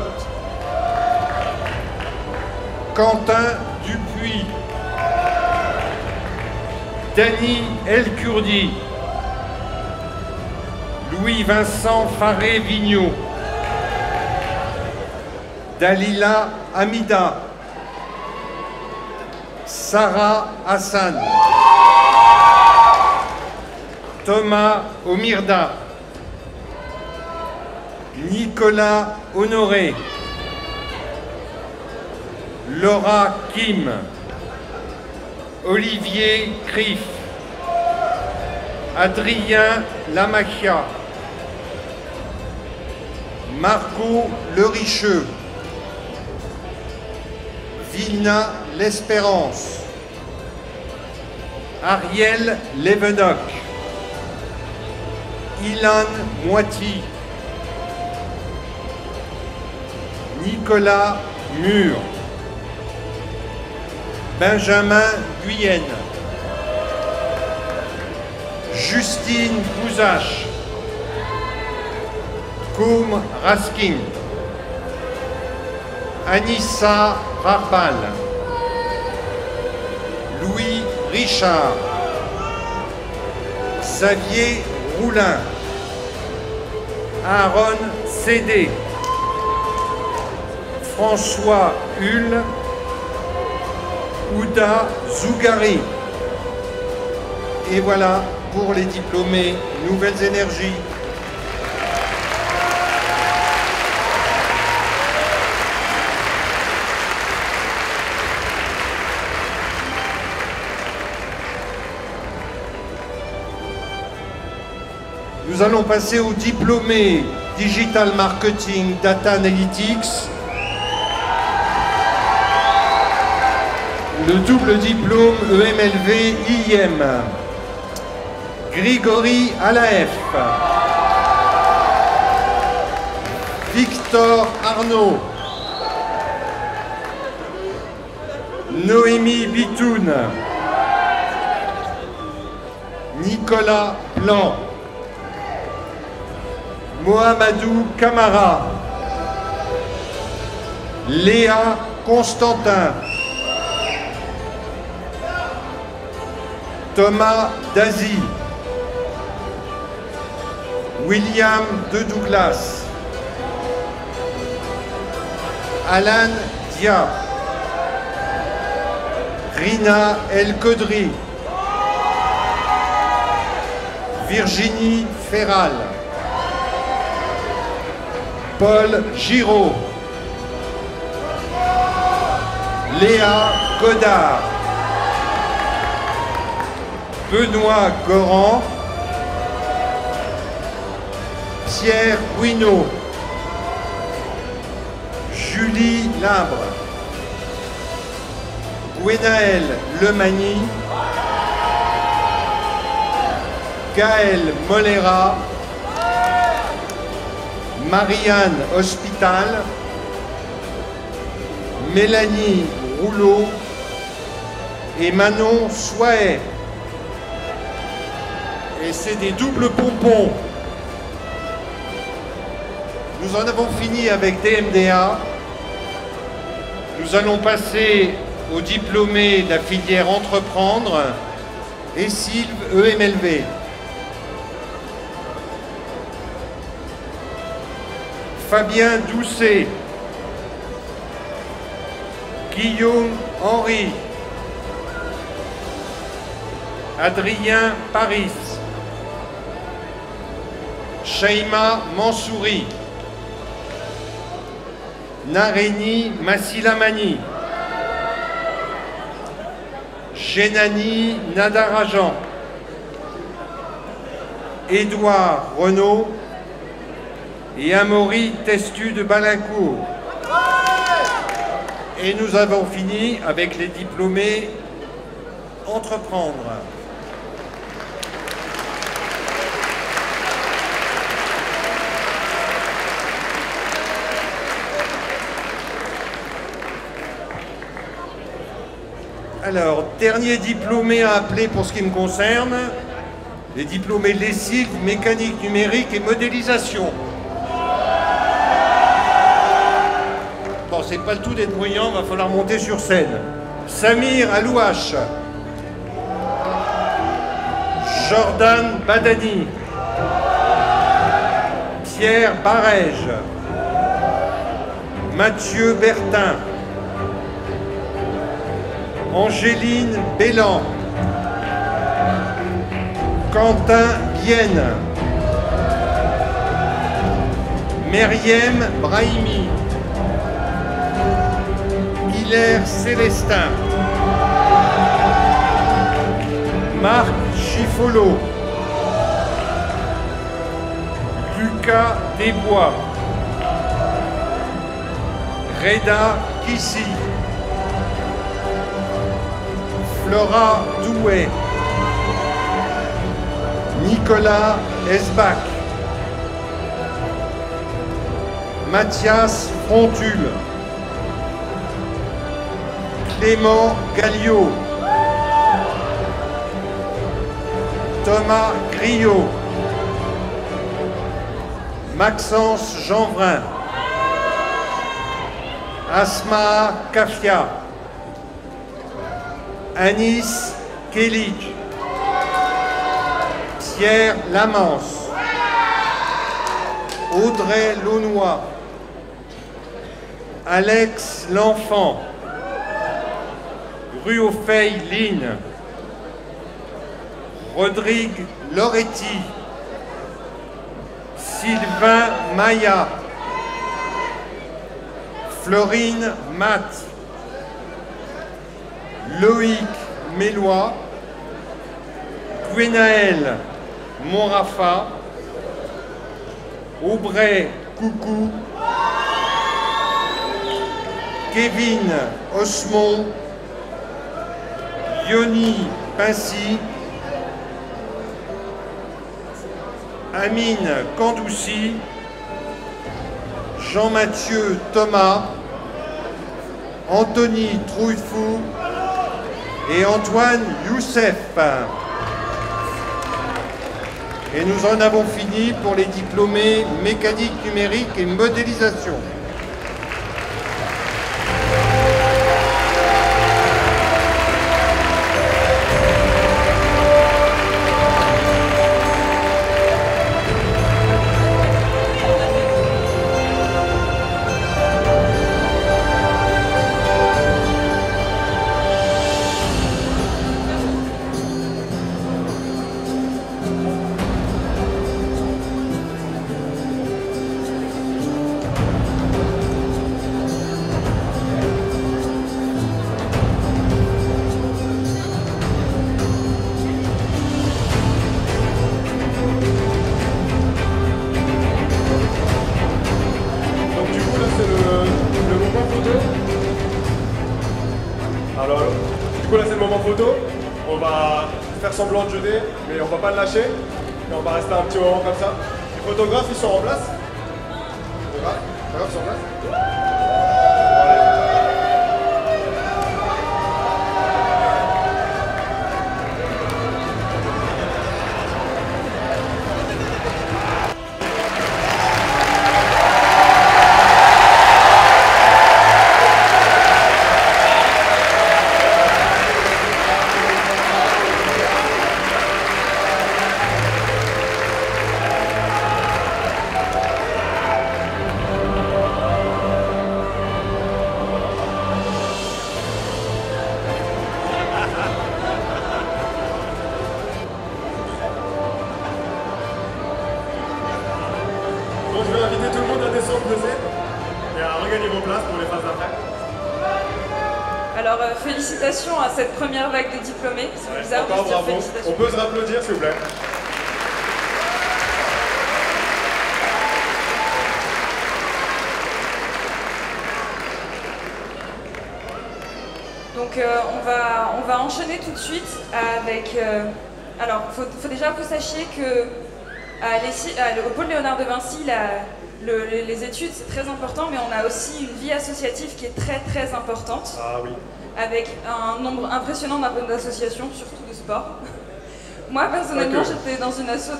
Quentin Dupuis, Dany El-Kurdi, Louis-Vincent Faré-Vigneault, Dalila Hamida, Sarah Hassan, Thomas Omirda, Nicolas Honoré, Laura Kim, Olivier Criff, Adrien Lamachia, Margot Lericheux, Vina L'Espérance, Ariel Levenoc, Ilan Moiti, Nicolas Mur, Benjamin Guyenne, Justine Bouzache, Koum Raskin, Anissa Rarbal, Louis Richard, Xavier Roulin, Aaron Cédé, François Hull, Ouda Zougari. Et voilà pour les diplômés Nouvelles Énergies. Nous allons passer aux diplômés Digital Marketing Data Analytics. Le double diplôme EMLV IIM. Grigory Alaef. Victor Arnaud. Noémie Bitoun. Nicolas Blanc. Mohamedou Camara, Léa Constantin, Thomas Dazy, William de Douglas, Alan Dia, Rina El Kodri, Virginie Ferral, Paul Giraud, Léa Godard, Benoît Goran, Pierre Bouineau, Julie Labre, Gwenaël Lemagny, Gaël Molera, Marianne Hospital, Mélanie Rouleau et Manon Souaet. Et c'est des doubles pompons. Nous en avons fini avec DMDA. Nous allons passer aux diplômés de la filière Entreprendre et Sylve EMLV. Fabien Doucet, Guillaume Henry, Adrien Paris, Shaima Mansouri, Nareni Massilamani, Génani Nadarajan, Édouard Renaud et Amaury Testu de Balincourt. Et nous avons fini avec les diplômés Entreprendre. Alors, dernier diplômé à appeler pour ce qui me concerne, les diplômés lessive, mécanique numérique et modélisation. Bon, c'est pas le tout d'être bruyant, va falloir monter sur scène. Samir Alouache, Jordan Badani, Pierre Barège, Mathieu Bertin, Angéline Bélan, Quentin Bienne, Meriem Brahimi, Hilaire Célestin, Marc Chiffolo, Lucas Desbois, Reda Kissi, Flora Douet, Nicolas Esbach, Mathias Frontul, Clément Galliot, Thomas Griot, Maxence Jeanvrin, Asma Kafia, Anis Kelig, Pierre Lamance, Audrey Launois, Alex L'Enfant, Ruofei Line, Rodrigue Loretti, Sylvain Maya, Florine Matt, Loïc Mélois, Gwenaël Monrafa, Aubray Coucou, Kevin Osmond, Yoni Pincy, Amine Kandoussi, Jean-Mathieu Thomas, Anthony Trouillefou et Antoine Youssef. Et nous en avons fini pour les diplômés mécanique numérique et modélisation. On va faire semblant de jeter, mais on va pas le lâcher. Et on va rester un petit moment comme ça. Les photographes, ils sont en place. Les photographes sont en place. Donc je vais inviter tout le monde à descendre de scène et à regagner vos places pour les phases d'après. Alors, félicitations à cette première vague de diplômés. Si vous avez Encore envie de dire bravo. félicitations. On peut se applaudir s'il vous plaît. Donc on va enchaîner tout de suite avec... alors, il faut déjà que vous sachiez que au pôle Léonard de Vinci, les études c'est très important, mais on a aussi une vie associative qui est très très importante, Ah oui. avec un nombre impressionnant d'associations, surtout de sport. Moi personnellement, j'étais dans une asso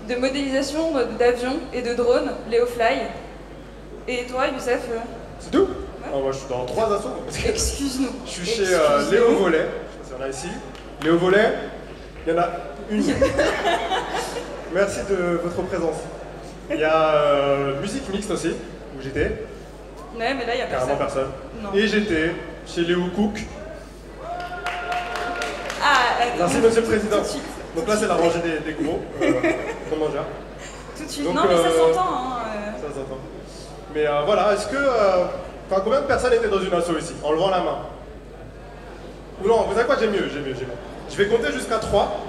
de modélisation d'avions et de drones, Léofly. Et toi, Youssef C'est tout? Ah, moi je suis dans 3 assos. Excuse-nous. Je suis chez Léo Volet, je sais pas s'il y en a ici. Léo Volet, il y en a une. Merci de votre présence. Il y a musique mixte aussi, où j'étais, Ouais, mais là, il n'y a carrément personne. personne. Non. Et j'étais chez Léo Cook. Ah, Merci Monsieur le Président. Tout de suite. Donc là c'est la rangée des gros, comment dire. Tout de suite. Donc, Non, mais ça s'entend. Hein, Ça s'entend. Mais voilà, est-ce que... Enfin, combien de personnes étaient dans une asso ici, en levant la main? Ou non, vous savez quoi, j'ai mieux. Je vais compter jusqu'à 3,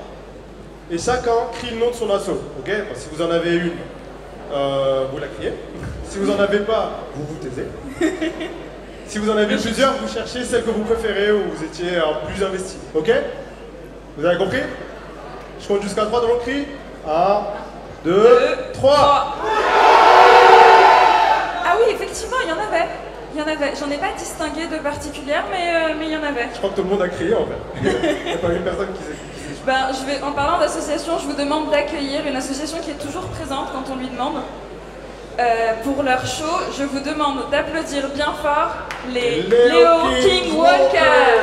et chacun crie le nom de son asso, ok? Bon, si vous en avez une, vous la criez. Si vous en avez pas, vous vous taisez. Si vous en avez plusieurs, vous cherchez celle que vous préférez, ou vous étiez plus investi, ok? Vous avez compris? Je compte jusqu'à 3 dans le cri. 1, 2, 3. Ah oui, effectivement, il y en avait. J'en ai pas distingué de particulière, mais il y en avait. Je crois que tout le monde a crié en fait. Il n'y a pas une personne qui s'est... Ben, en parlant d'association, je vous demande d'accueillir une association qui est toujours présente quand on lui demande. Pour leur show, je vous demande d'applaudir bien fort les Léo King Walker.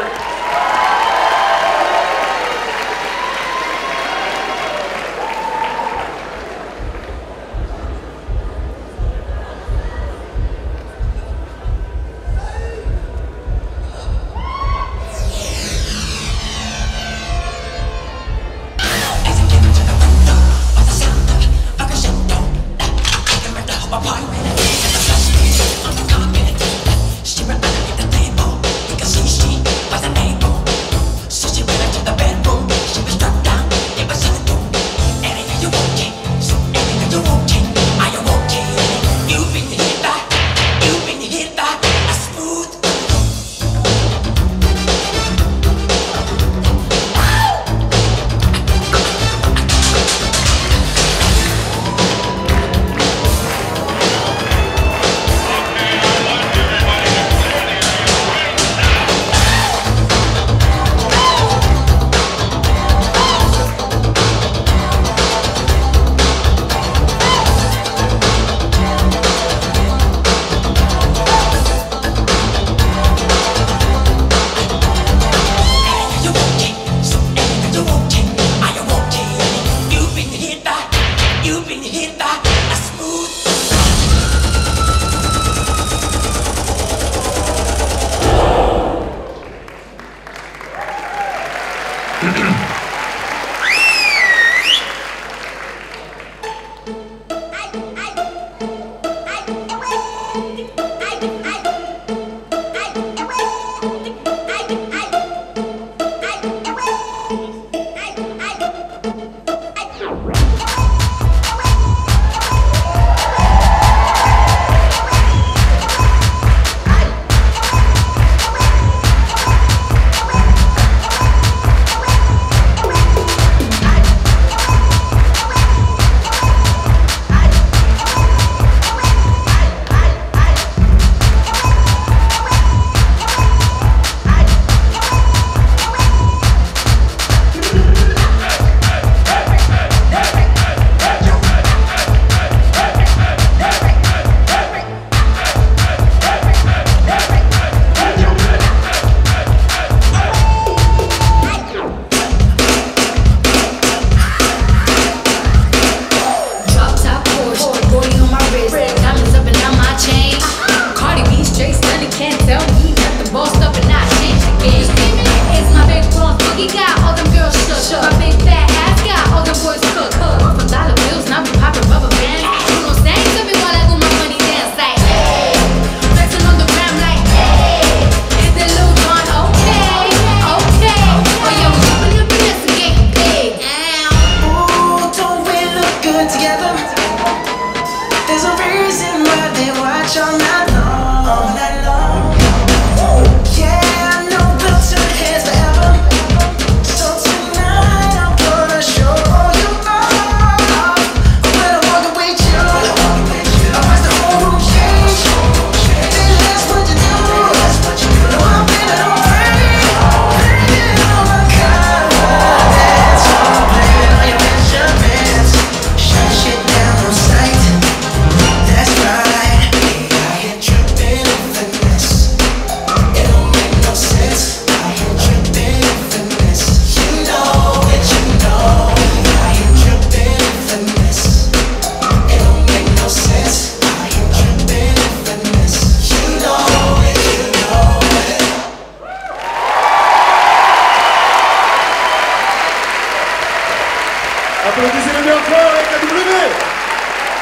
Applaudissez-le bien fort avec la W.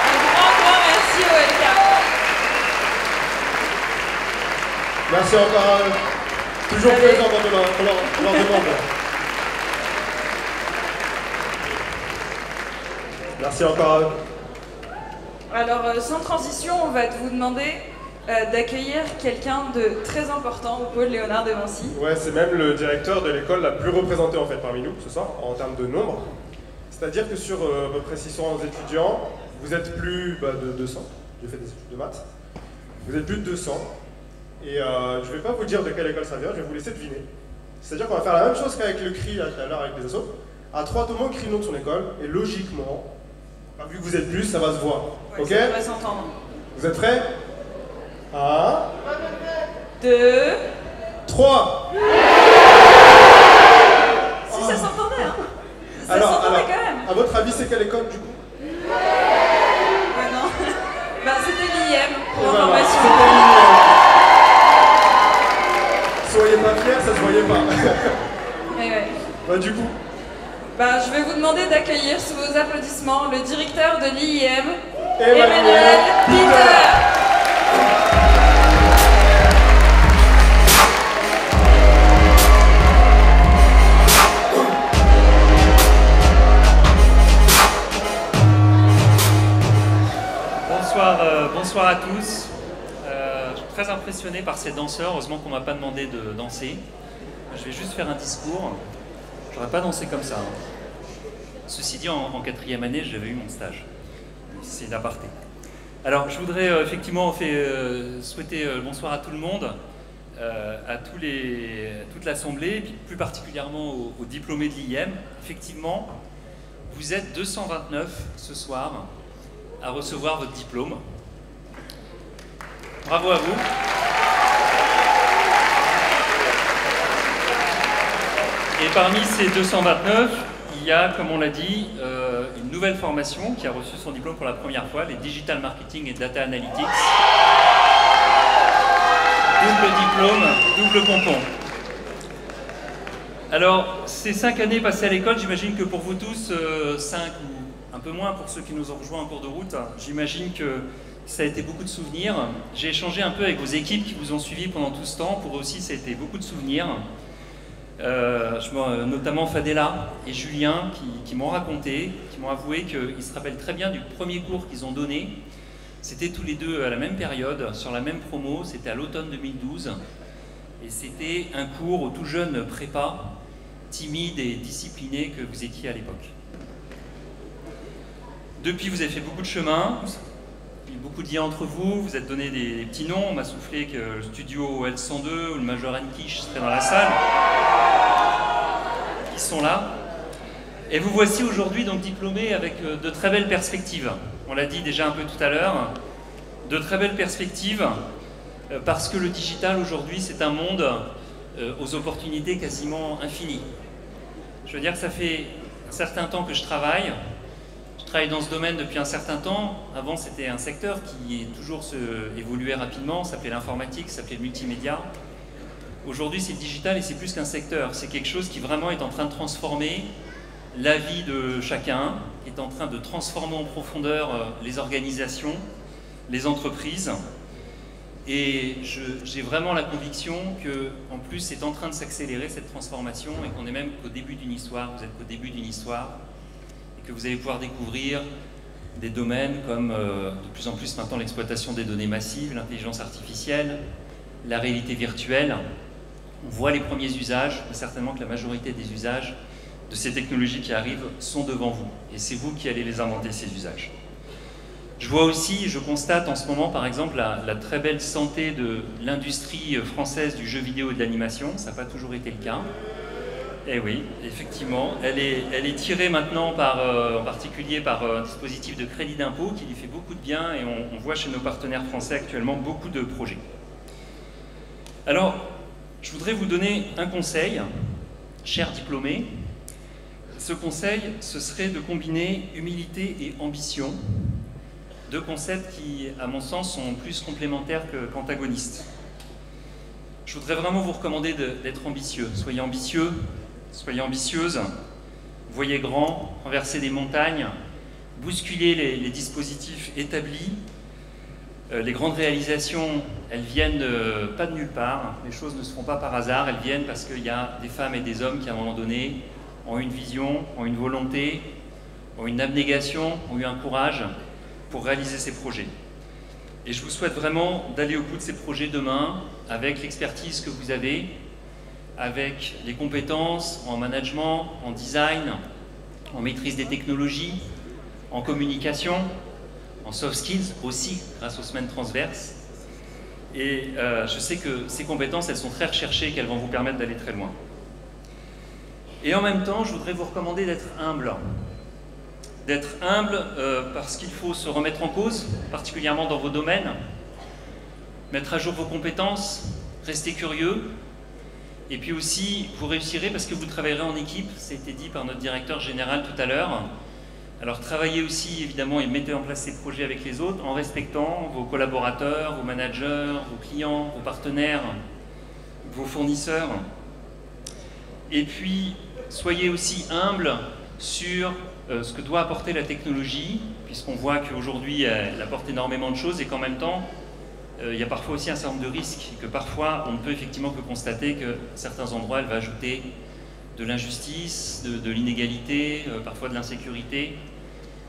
Un grand merci au LK. Merci encore à eux. Toujours présent dans leur demande. Merci encore à eux. Alors, sans transition, on va vous demander d'accueillir quelqu'un de très important au pôle Léonard de Vinci. Ouais, c'est même le directeur de l'école la plus représentée en fait parmi nous ce soir, en termes de nombre. C'est-à-dire que sur à peu près 600 étudiants, vous êtes plus de 200. J'ai fait des études de maths. Vous êtes plus de 200. Et je ne vais pas vous dire de quelle école ça vient, je vais vous laisser deviner. C'est-à-dire qu'on va faire la même chose qu'avec le CRI tout à l'heure avec les assos. À 3, tout le monde crie le nom de son école, et logiquement, vu que vous êtes plus, ça va se voir. Ouais, ok? Ça devrait s'entendre. Vous êtes prêts? 1, 2, 3. Si ça s'entendait, hein. Ça Alors, s'entendait quand même. à votre avis, c'est quelle école du coup? Ouais, non. Bah, c'était l'IM, pour Eh ben, voilà, information. c'était l'IM. Soyez pas fiers, ça se voyait pas. Ouais. Bah du coup, Bah, je vais vous demander d'accueillir sous vos applaudissements le directeur de l'IM, Emmanuel Emmanuel Peter. Bonsoir à tous. Je suis très impressionné par ces danseurs. Heureusement qu'on ne m'a pas demandé de danser. Je vais juste faire un discours. J'aurais pas dansé comme ça. Ceci dit, en quatrième année, j'avais eu mon stage. C'est une aparté. Alors, je voudrais effectivement souhaiter bonsoir à tout le monde, à toute l'Assemblée, et puis plus particulièrement aux diplômés de l'IM. Effectivement, vous êtes 229 ce soir à recevoir votre diplôme. Bravo à vous. Et parmi ces 229, il y a, comme on l'a dit, une nouvelle formation qui a reçu son diplôme pour la première fois, les Digital Marketing et Data Analytics. Double diplôme, double pompon. Alors, ces 5 années passées à l'école, j'imagine que pour vous tous, 5 ou un peu moins pour ceux qui nous ont rejoints en cours de route, j'imagine que ça a été beaucoup de souvenirs. J'ai échangé un peu avec vos équipes qui vous ont suivis pendant tout ce temps. Pour eux aussi, ça a été beaucoup de souvenirs. Notamment Fadela et Julien qui m'ont raconté, qui m'ont avoué qu'ils se rappellent très bien du premier cours qu'ils ont donné. C'était tous les deux à la même période, sur la même promo, c'était à l'automne 2012. Et c'était un cours au tout jeune prépa, timide et discipliné que vous étiez à l'époque. Depuis, vous avez fait beaucoup de chemin, beaucoup de liens entre vous, vous êtes donné des petits noms. On m'a soufflé que le studio L102 ou le Major Enkish serait dans la salle. Ils sont là. Et vous voici aujourd'hui donc diplômés avec de très belles perspectives. On l'a dit déjà un peu tout à l'heure. De très belles perspectives parce que le digital aujourd'hui c'est un monde aux opportunités quasiment infinies. Je veux dire que ça fait un certain temps que je travaille. Je travaille dans ce domaine depuis un certain temps. Avant, c'était un secteur qui évoluait rapidement, ça s'appelait l'informatique, ça s'appelait le multimédia. Aujourd'hui, c'est le digital et c'est plus qu'un secteur. C'est quelque chose qui vraiment est en train de transformer la vie de chacun, qui est en train de transformer en profondeur les organisations, les entreprises. Et j'ai vraiment la conviction qu'en plus, c'est en train de s'accélérer cette transformation et qu'on est même qu'au début d'une histoire. Vous êtes qu'au début d'une histoire. Que vous allez pouvoir découvrir des domaines comme de plus en plus maintenant l'exploitation des données massives, l'intelligence artificielle, la réalité virtuelle. On voit les premiers usages, mais certainement que la majorité des usages de ces technologies qui arrivent sont devant vous. Et c'est vous qui allez les inventer, ces usages. Je vois aussi, je constate en ce moment par exemple la très belle santé de l'industrie française du jeu vidéo et de l'animation. Ça n'a pas toujours été le cas. Eh oui, effectivement, elle est tirée maintenant en particulier par un dispositif de crédit d'impôt qui lui fait beaucoup de bien et on voit chez nos partenaires français actuellement beaucoup de projets. Alors, je voudrais vous donner un conseil, chers diplômés. Ce conseil, ce serait de combiner humilité et ambition, deux concepts qui, à mon sens, sont plus complémentaires qu'antagonistes. Je voudrais vraiment vous recommander d'être ambitieux. Soyez ambitieux. Soyez ambitieuse, voyez grand, renverser des montagnes, bousculer les dispositifs établis. Les grandes réalisations, elles viennent pas de nulle part, les choses ne se font pas par hasard, elles viennent parce qu'il y a des femmes et des hommes qui à un moment donné ont une vision, ont une volonté, ont une abnégation, ont eu un courage pour réaliser ces projets. Et je vous souhaite vraiment d'aller au bout de ces projets demain avec l'expertise que vous avez, avec les compétences en management, en design, en maîtrise des technologies, en communication, en soft skills aussi, grâce aux semaines transverses. Et je sais que ces compétences, elles sont très recherchées, qu'elles vont vous permettre d'aller très loin. Et en même temps, je voudrais vous recommander d'être humble. D'être humble parce qu'il faut se remettre en cause, particulièrement dans vos domaines, mettre à jour vos compétences, rester curieux. Et puis aussi, vous réussirez parce que vous travaillerez en équipe, ça a été dit par notre directeur général tout à l'heure. Alors travaillez aussi, évidemment, et mettez en place ces projets avec les autres en respectant vos collaborateurs, vos managers, vos clients, vos partenaires, vos fournisseurs. Et puis, soyez aussi humble sur ce que doit apporter la technologie, puisqu'on voit qu'aujourd'hui, elle apporte énormément de choses et qu'en même temps, il y a parfois aussi un certain nombre de risques, et que parfois, on ne peut effectivement que constater qu'à certains endroits, elle va ajouter de l'injustice, de l'inégalité, parfois de l'insécurité.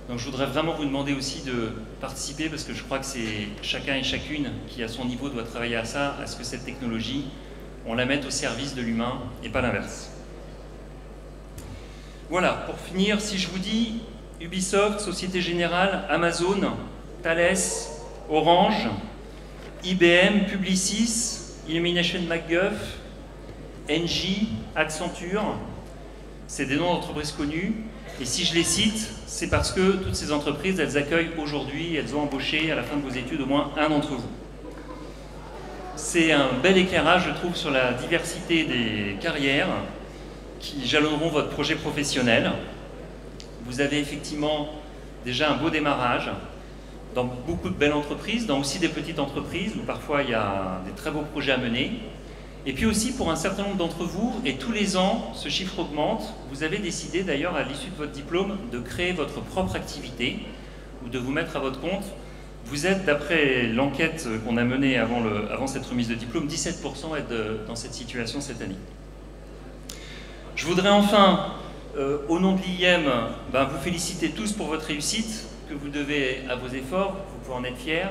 Donc je voudrais vraiment vous demander aussi de participer, parce que je crois que c'est chacun et chacune qui, à son niveau, doit travailler à ça, à ce que cette technologie, on la mette au service de l'humain et pas l'inverse. Voilà, pour finir, si je vous dis Ubisoft, Société Générale, Amazon, Thales, Orange, IBM, Publicis, Illumination MacGuff, Engie, Accenture, c'est des noms d'entreprises connues. Et si je les cite, c'est parce que toutes ces entreprises, elles accueillent aujourd'hui, elles ont embauché à la fin de vos études au moins un d'entre vous. C'est un bel éclairage, je trouve, sur la diversité des carrières qui jalonneront votre projet professionnel. Vous avez effectivement déjà un beau démarrage dans beaucoup de belles entreprises, dans aussi des petites entreprises où parfois il y a des très beaux projets à mener. Et puis aussi pour un certain nombre d'entre vous, et tous les ans ce chiffre augmente, vous avez décidé d'ailleurs à l'issue de votre diplôme de créer votre propre activité ou de vous mettre à votre compte. Vous êtes, d'après l'enquête qu'on a menée avant cette remise de diplôme, 17% être dans cette situation cette année. Je voudrais enfin, au nom de l'IEM, vous féliciter tous pour votre réussite, que vous devez à vos efforts, vous pouvez en être fiers,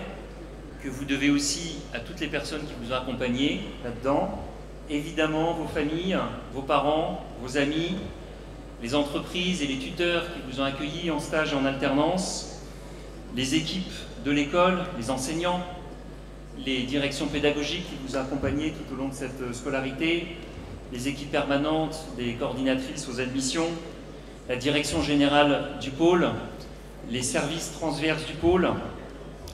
que vous devez aussi à toutes les personnes qui vous ont accompagné là-dedans, évidemment vos familles, vos parents, vos amis, les entreprises et les tuteurs qui vous ont accueillis en stage et en alternance, les équipes de l'école, les enseignants, les directions pédagogiques qui vous ont accompagnés tout au long de cette scolarité, les équipes permanentes, les coordinatrices aux admissions, la direction générale du pôle, les services transverses du pôle,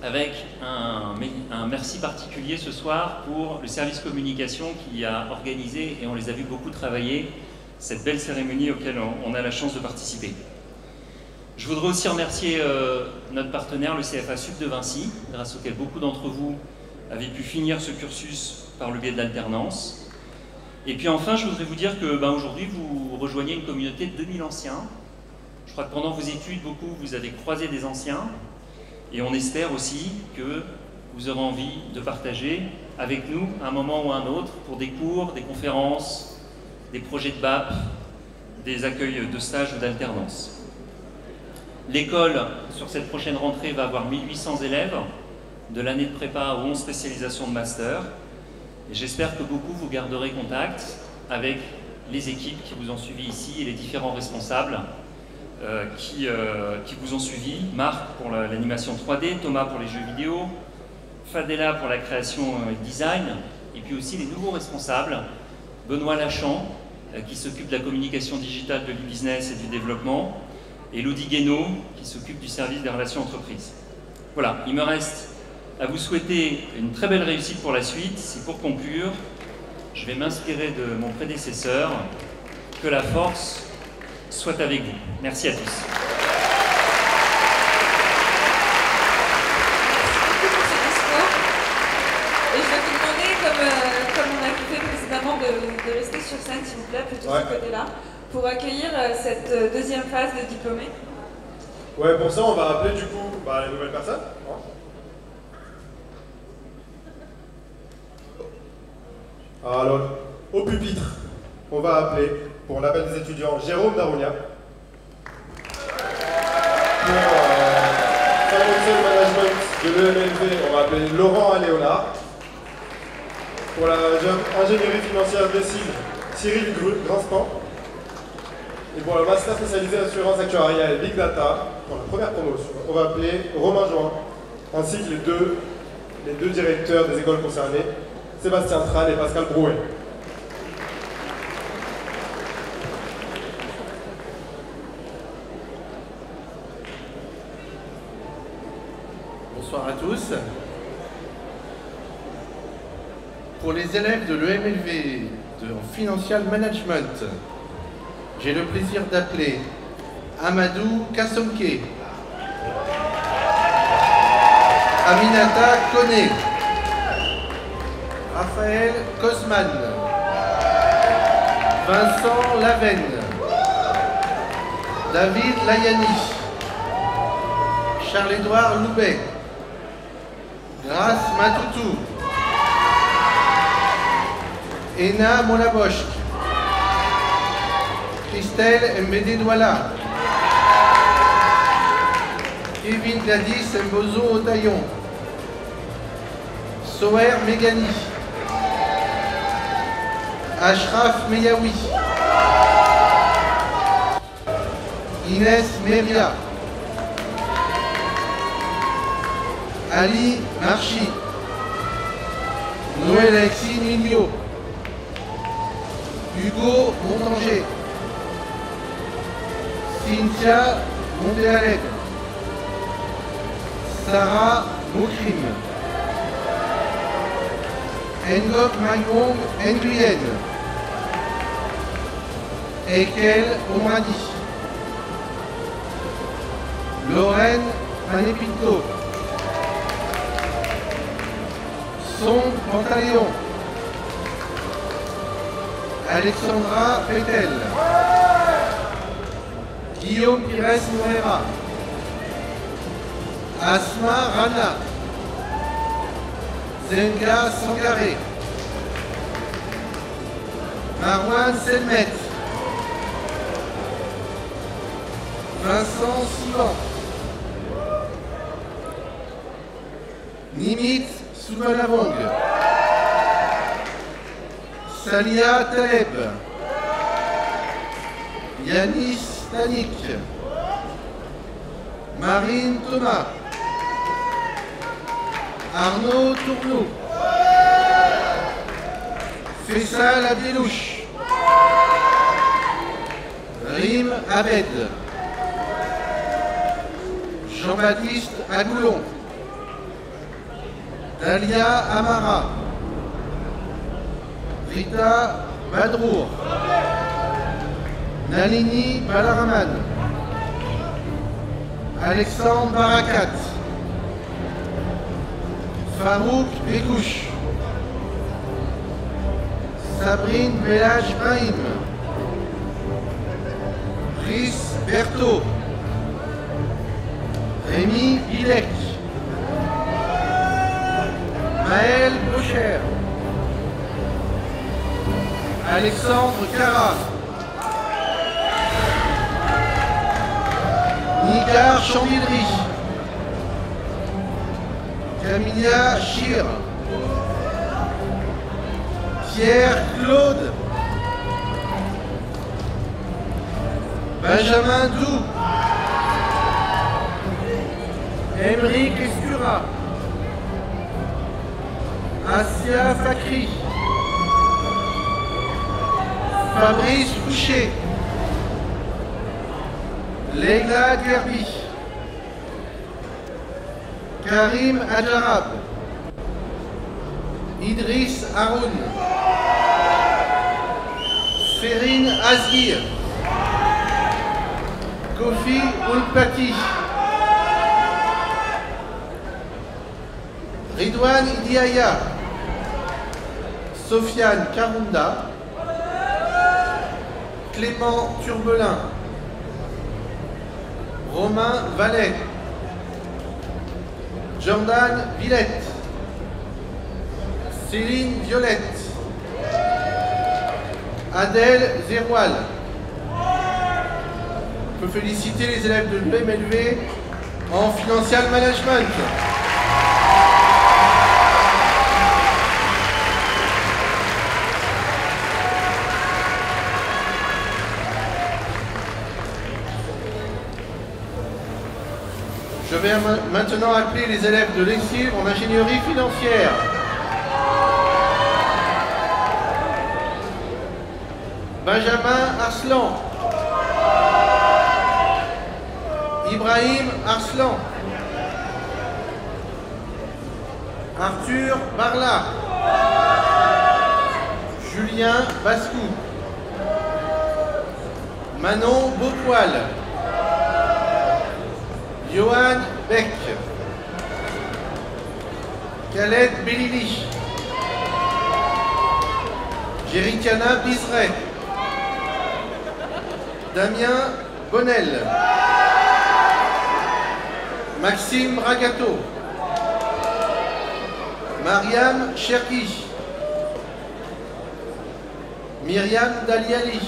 avec un merci particulier ce soir pour le service communication qui a organisé, et on les a vus beaucoup travailler, cette belle cérémonie auquel on a la chance de participer. Je voudrais aussi remercier notre partenaire, le CFA Sup de Vinci, grâce auquel beaucoup d'entre vous avez pu finir ce cursus par le biais de l'alternance. Et puis enfin, je voudrais vous dire que aujourd'hui, vous rejoignez une communauté de 2000 anciens. Je crois que pendant vos études, beaucoup, vous avez croisé des anciens. Et on espère aussi que vous aurez envie de partager avec nous, à un moment ou à un autre, pour des cours, des conférences, des projets de BAP, des accueils de stage ou d'alternance. L'école, sur cette prochaine rentrée, va avoir 1800 élèves, de l'année de prépa aux 11 spécialisations de master. Et j'espère que beaucoup vous garderez contact avec les équipes qui vous ont suivi ici et les différents responsables qui vous ont suivi. Marc pour l'animation 3D, Thomas pour les jeux vidéo, Fadela pour la création et le design, et puis aussi les nouveaux responsables, Benoît Lachamp qui s'occupe de la communication digitale de l'e-business et du développement, et Elodie Guénaud qui s'occupe du service des relations entreprises. Voilà, il me reste à vous souhaiter une très belle réussite pour la suite. C'est pour conclure, je vais m'inspirer de mon prédécesseur, que la force soit avec vous. Merci à tous. Merci beaucoup pour ce discours. Et je vais vous demander, comme on a fait précédemment, de rester sur scène, s'il vous plaît, plutôt de ce côté-là, Pour accueillir cette deuxième phase de diplômés. Ouais, pour ça, on va appeler du coup les nouvelles personnes. Alors, au pupitre, on va appeler, pour l'appel des étudiants, Jérôme Darounia. Pour Financial Management de l'EMLV, on va appeler Laurent Aléonard. Pour la ingénierie financière Décile, Cyril Granspan. Et pour le master spécialisé assurance actuariale et Big Data, pour la première promotion, on va appeler Romain Join, ainsi que les deux directeurs des écoles concernées, Sébastien Tral et Pascal Brouet. Bonsoir à tous. Pour les élèves de l'EMLV en Financial Management, j'ai le plaisir d'appeler Amadou Kassonké, Aminata Koné, Raphaël Kosman, Vincent Lavenne, David Layani, Charles-Édouard Loubet, Grace Matoutou, Ena Molaboshk, Christelle Mbede Douala, Kevin Gladys Mbozo Otaillon, Soher Megani, Ashraf Meyaoui, Inès Meria, Ali Marchi, Noël Alexis Mignot, Hugo Montanger, Cynthia Montéaled, Sarah Moukrim, Ngok Mayong Nguyen, Ekel Omradi, Lorraine Manépinto, Son Pantaléon, Alexandra Pétel, Guillaume Pires Moreira, Asma Rana, Zenga Sangaré, Marwan Selmet, Vincent Sivan, Nimit Souvanavong, Salia Taleb, Yanis Tanik, Marine Thomas, Arnaud Tourneau, Faisal Abdelouche, Rim Abed, Jean-Baptiste Agoulon, Dalia Amara, Rita Badrour, Nalini Balaraman, Alexandre Barakat, Farouk Bekouche, Sabrine Belage Brahim, Brice Berthaud, Rémi Bilek, Maël Bocher, Alexandre Cara, Nigar Chambillery, Camilla Chir, Pierre Claude, Benjamin Doux, Émeric Escura, Asia Fakri, Fabrice Fouché, Leila Gerbi, Karim Adjarab, Idriss Haroun, Ferine Azgir, Kofi Oulpati, Ridwan Idiaya, Sofiane Karunda, Clément Turbelin, Romain Vallet, Jordan Villette, Céline Violette, Adèle Zéroal. On peut féliciter les élèves de l'UMLV en Financial Management. Je vais maintenant appeler les élèves de l'ESSIV en ingénierie financière. Benjamin Arslan, Ibrahim Arslan, Arthur Barla, Julien Bascou, Manon Beaupoil, Johan Beck, Khaled Belili, Jericana Bizret, Damien Bonnel, Maxime Ragato, Mariam Cherki, Myriam Daliali,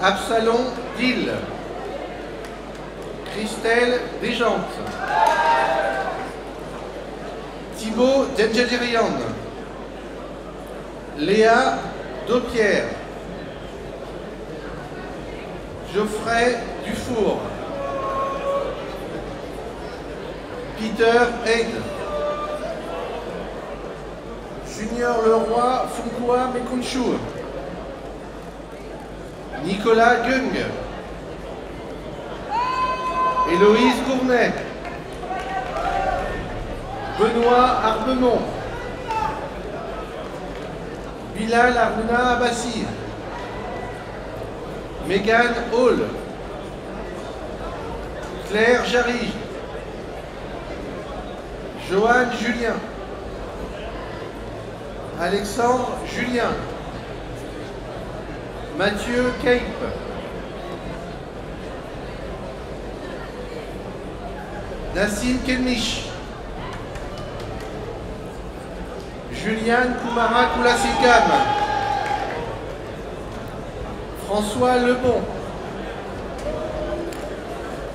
Absalom Dil, Christelle Desjantes, Thibaut Djenjedjerian, Léa Daupierre, Geoffrey Dufour, Peter Haid, Junior Leroy Funkua Mekunchou, Nicolas Gung, Héloïse Gournet, Benoît Arbemont, Bilal Aruna Abassi, Megan Hall, Claire Jarry, Joanne Julien, Alexandre Julien, Mathieu Cape, Nassim Kenmich, Juliane Koumara Koulasikam, François Lebon,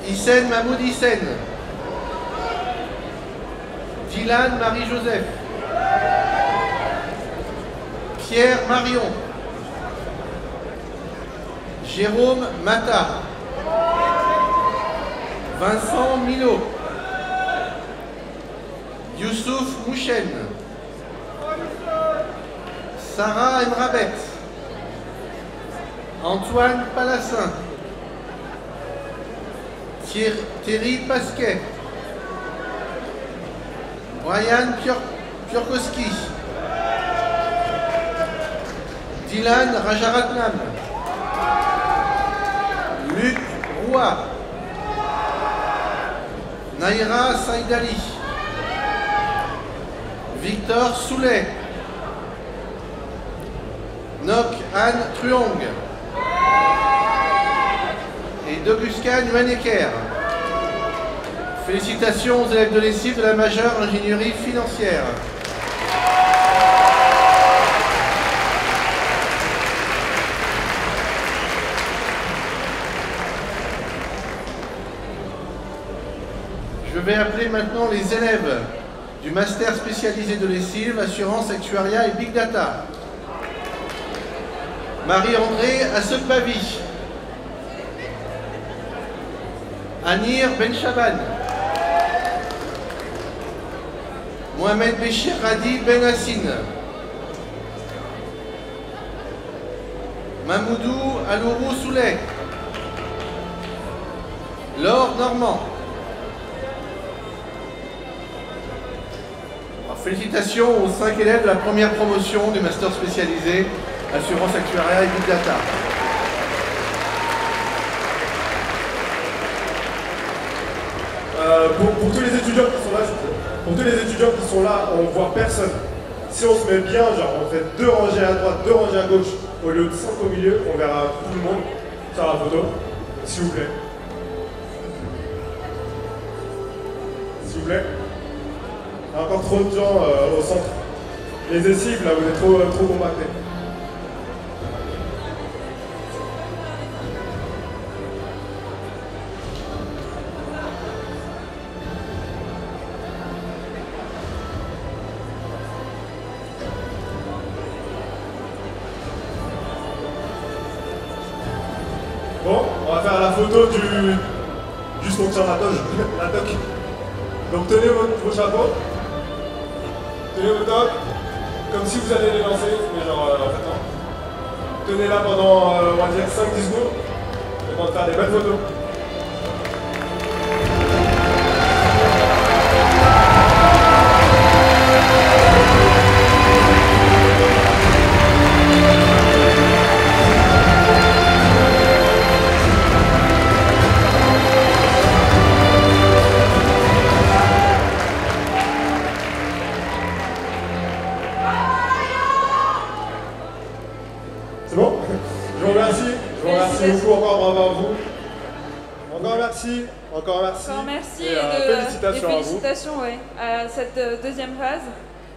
Hissène Mahmoud Hissène, Dylan Marie-Joseph, Pierre Marion, Jérôme Mata, Vincent Milot, Youssouf Mouchen, Sarah Emrabet, Antoine Palassin, Thierry Pasquet, Brian Piorkowski, Dylan Rajaratnam, Luc Roy, Naïra Saïdali, Victor Soulet, Nok Anne Truong et Doguscan Maneker. Félicitations aux élèves de l'ESSIV de la majeure ingénierie financière. Je vais appeler maintenant les élèves du master spécialisé de l'ESSIV, assurance, actuariat et big data. Marie-André Assepbavi, Anir Benchaban, Mohamed Béchir Radi Benassine, Mamoudou Alourou Souley, Laure Normand. Félicitations aux 5 élèves de la première promotion du master spécialisé assurance, actuariat et big data. Pour tous les étudiants qui sont là, on voit personne. Si on se met bien, genre on fait 2 rangées à droite, 2 rangées à gauche, au lieu de 5 au milieu, on verra tout le monde sur la photo, s'il vous plaît. S'il vous plaît. Il y a encore trop de gens au centre. Les essives, là, vous êtes trop compactés. Bon, on va faire la photo du sponsor la toque. Donc tenez vos chapeaux, tenez vos toques, comme si vous allez les lancer, mais genre en fait non. Tenez-la pendant, on va dire 5-10 secondes, et on va faire des belles photos. C'est bon? Je vous remercie beaucoup, encore bravo à vous. Encore merci. Encore merci et félicitations à cette deuxième phase.